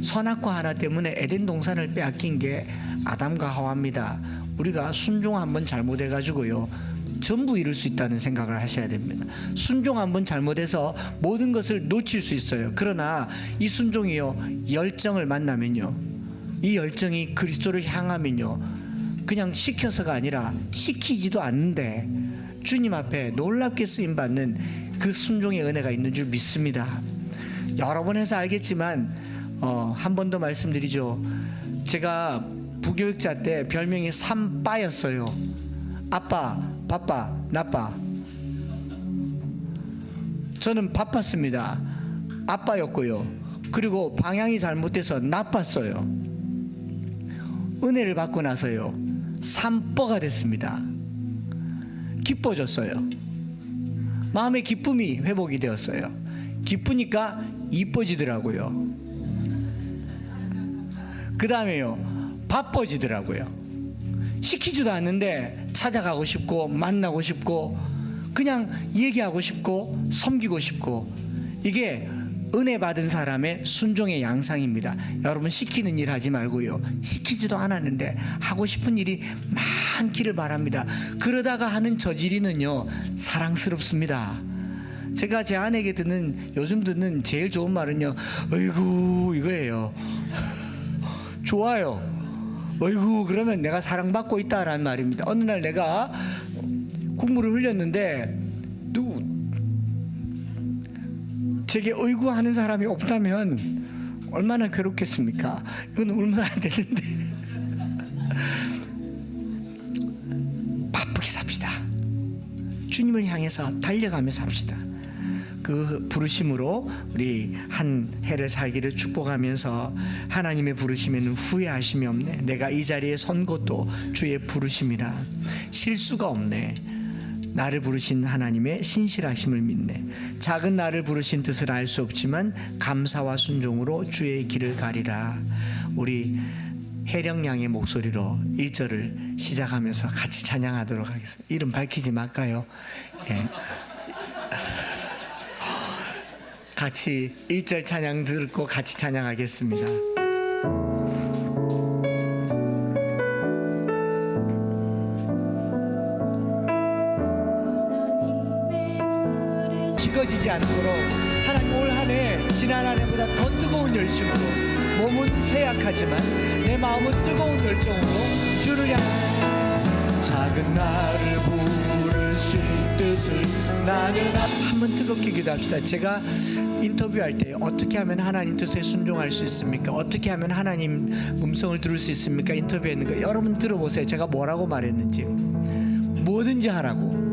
선악과 하나 때문에 에덴 동산을 빼앗긴 게 아담과 하와입니다. 우리가 순종 한번 잘못해가지고요, 전부 잃을 수 있다는 생각을 하셔야 됩니다. 순종 한번 잘못해서 모든 것을 놓칠 수 있어요. 그러나 이 순종이요, 열정을 만나면요, 이 열정이 그리스도를 향하면요, 그냥 시켜서가 아니라 시키지도 않는데 주님 앞에 놀랍게 쓰임받는 그 순종의 은혜가 있는 줄 믿습니다. 여러 번 해서 알겠지만 한 번 더 말씀드리죠. 제가 부교육자 때 별명이 삼빠였어요. 아빠, 바빠, 나빠. 저는 바빴습니다. 아빠였고요. 그리고 방향이 잘못돼서 나빴어요. 은혜를 받고 나서요, 삼빠가 됐습니다. 기뻐졌어요. 마음의 기쁨이 회복이 되었어요. 기쁘니까 이뻐지더라고요. 그 다음에요, 바빠지더라고요. 시키지도 않는데 찾아가고 싶고 만나고 싶고 그냥 얘기하고 싶고 섬기고 싶고, 이게 은혜 받은 사람의 순종의 양상입니다. 여러분, 시키는 일 하지 말고요, 시키지도 않았는데 하고 싶은 일이 많기를 바랍니다. 그러다가 하는 저지리는요 사랑스럽습니다. 제가 제 아내에게 요즘 듣는 제일 좋은 말은요, 어이구 이거예요. 좋아요. 어이구, 그러면 내가 사랑받고 있다라는 말입니다. 어느 날 내가 국물을 흘렸는데 제게 어이구 하는 사람이 없다면 얼마나 괴롭겠습니까? 이건 울면 안 되는데. 바쁘게 삽시다. 주님을 향해서 달려가며 삽시다. 그 부르심으로 우리 한 해를 살기를 축복하면서, 하나님의 부르심에는 후회하심이 없네. 내가 이 자리에 선 것도 주의 부르심이라. 실수가 없네. 나를 부르신 하나님의 신실하심을 믿네. 작은 나를 부르신 뜻을 알 수 없지만 감사와 순종으로 주의 길을 가리라. 우리 해령양의 목소리로 1절을 시작하면서 같이 찬양하도록 하겠습니다. 이름 밝히지 말까요? 예. 같이 1절 찬양 듣고 같이 찬양하겠습니다. 식어지지 않도록 하나님 올 한 해 지난 한 해보다 더 뜨거운 열심으로, 몸은 쇠약하지만 내 마음은 뜨거운 열정으로 주를 향해 작은 나를 부르신 뜻을 나는 한번 뜨겁게 기도합시다. 제가 인터뷰할 때 어떻게 하면 하나님 뜻에 순종할 수 있습니까? 어떻게 하면 하나님 음성을 들을 수 있습니까? 인터뷰했는 거 여러분 들어보세요. 제가 뭐라고 말했는지. 뭐든지 하라고.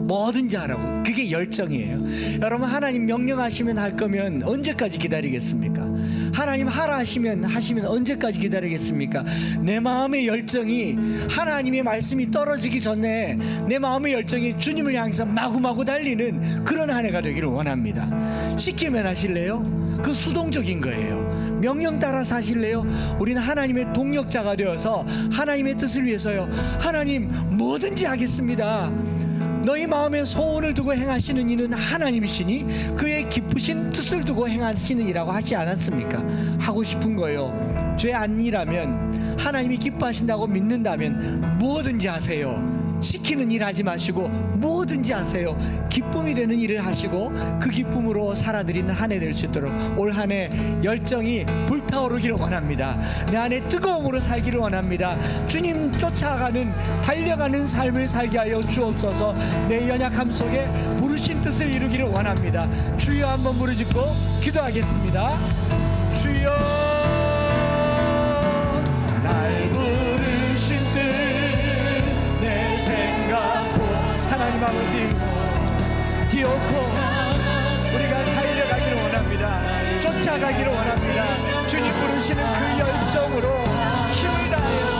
뭐든지 하라고. 그게 열정이에요. 여러분, 하나님 명령하시면 할 거면 언제까지 기다리겠습니까? 하나님 하라 하시면 언제까지 기다리겠습니까? 내 마음의 열정이, 하나님의 말씀이 떨어지기 전에 내 마음의 열정이 주님을 향해서 마구마구 달리는 그런 한 해가 되기를 원합니다. 시키면 하실래요? 그 수동적인 거예요. 명령 따라서 하실래요? 우리는 하나님의 동력자가 되어서 하나님의 뜻을 위해서요, 하나님 뭐든지 하겠습니다. 너희 마음에 소원을 두고 행하시는 이는 하나님이시니 그의 기쁘신 뜻을 두고 행하시는 이라고 하지 않았습니까? 하고 싶은 거예요. 죄 아니라면, 하나님이 기뻐하신다고 믿는다면 뭐든지 하세요. 시키는 일 하지 마시고 뭐든지 하세요. 기쁨이 되는 일을 하시고 그 기쁨으로 살아드리는 한 해 될 수 있도록 올 한 해 열정이 불타오르기를 원합니다. 내 안에 뜨거움으로 살기를 원합니다. 주님 쫓아가는, 달려가는 삶을 살게 하여 주옵소서. 내 연약함 속에 부르신 뜻을 이루기를 원합니다. 주여 한번 부르짖고 기도하겠습니다. 주여, 날 부르신 뜻 내 생각고 하나님 아버지, 기어코 우리가 달려가기를 원합니다. 쫓아가기를 원합니다. 주님 부르시는 그 열정으로 힘을 다해서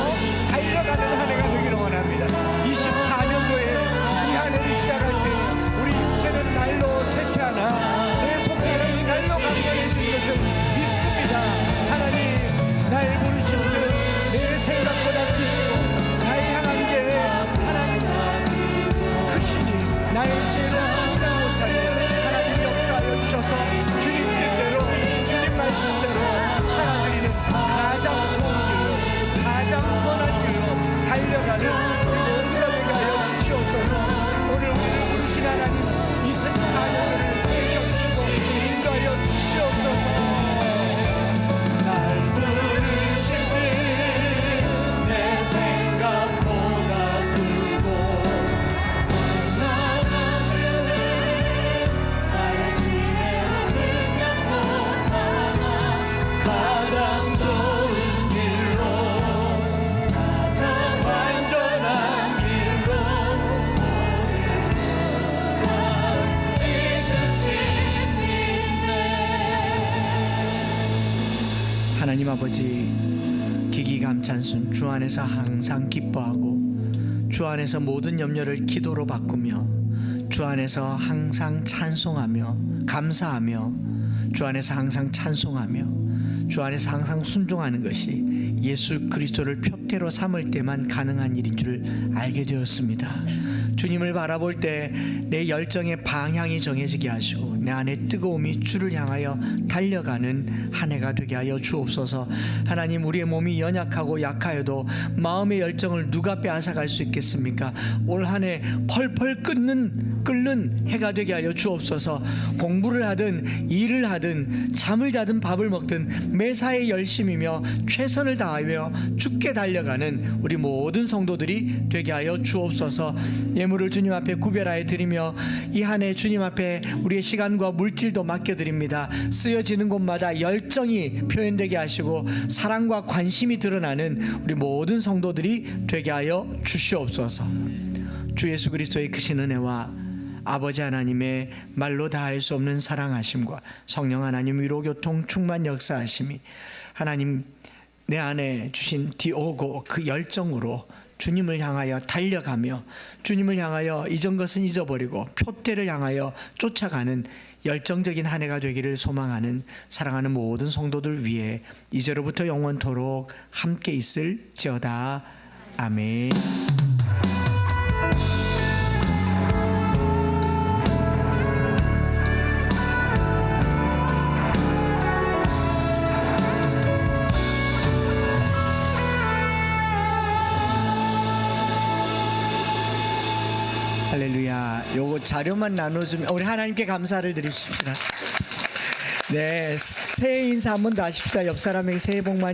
달려가는 한 해가 되기를 원합니다. 24년도에 이 한 해를 시작할 때 우리 인생은 날로 쇠치 않아 내 손길은 날로 감당해줄 것을 믿습니다. 하나님, 날 부르시는 내 생각보다 크시고 나의 향한 게 하나님 크시니 나의 죄를 진정 못하게 하나님 역사하여 주셔서 주님 뜻대로, 주님 말씀대로 살아드리는 가장 좋은 길로, 가장 선한 길로 달려가는 우리 모두가 되게 하여 주시옵소서. 오늘 우리를 부르신 하나님, 이 24년을 지켜주시고 인도하여 주시옵소서. 날 부르신 뜻내 생각보다 크고 가장 좋은 길로, 가장 완전한 길로 하나님 아버지, 기기감찬순 주 안에서 항상 기뻐하고 주 안에서 모든 염려를 기도로 바꾸며 주 안에서 항상 찬송하며 감사하며 주 안에서 항상 찬송하며 주 안에서 항상 순종하는 것이 예수 그리스도를 표태로 삼을 때만 가능한 일인 줄 알게 되었습니다. 주님을 바라볼 때 내 열정의 방향이 정해지게 하시고 내 안에 뜨거움이 주를 향하여 달려가는 한 해가 되게 하여 주옵소서. 하나님, 우리의 몸이 연약하고 약하여도 마음의 열정을 누가 빼앗아갈 수 있겠습니까? 올 한 해 펄펄 끓는 해가 되게 하여 주옵소서. 공부를 하든 일을 하든 잠을 자든 밥을 먹든 매사에 열심이며 최선을 다하며 죽게 달려가는 우리 모든 성도들이 되게 하여 주옵소서. 예물을 주님 앞에 구별하여 드리며 이 한 해 주님 앞에 우리의 시간과 물질도 맡겨드립니다. 쓰여지는 곳마다 열정이 표현되게 하시고 사랑과 관심이 드러나는 우리 모든 성도들이 되게 하여 주시옵소서. 주 예수 그리스도의 크신 은혜와 아버지 하나님의 말로 다할 수 없는 사랑하심과 성령 하나님 위로교통 충만 역사하심이 하나님 내 안에 주신 디오고 그 열정으로 주님을 향하여 달려가며 주님을 향하여 이전 것은 잊어버리고 표태를 향하여 쫓아가는 열정적인 한 해가 되기를 소망하는 사랑하는 모든 성도들 위해 이제로부터 영원토록 함께 있을지어다. 아멘. 할렐루야. 요거 자료만 나눠주면 우리 하나님께 감사를 드립시다. 네, 새해 인사 한번 더 하십시다. 옆 사람에게 새해 복 많이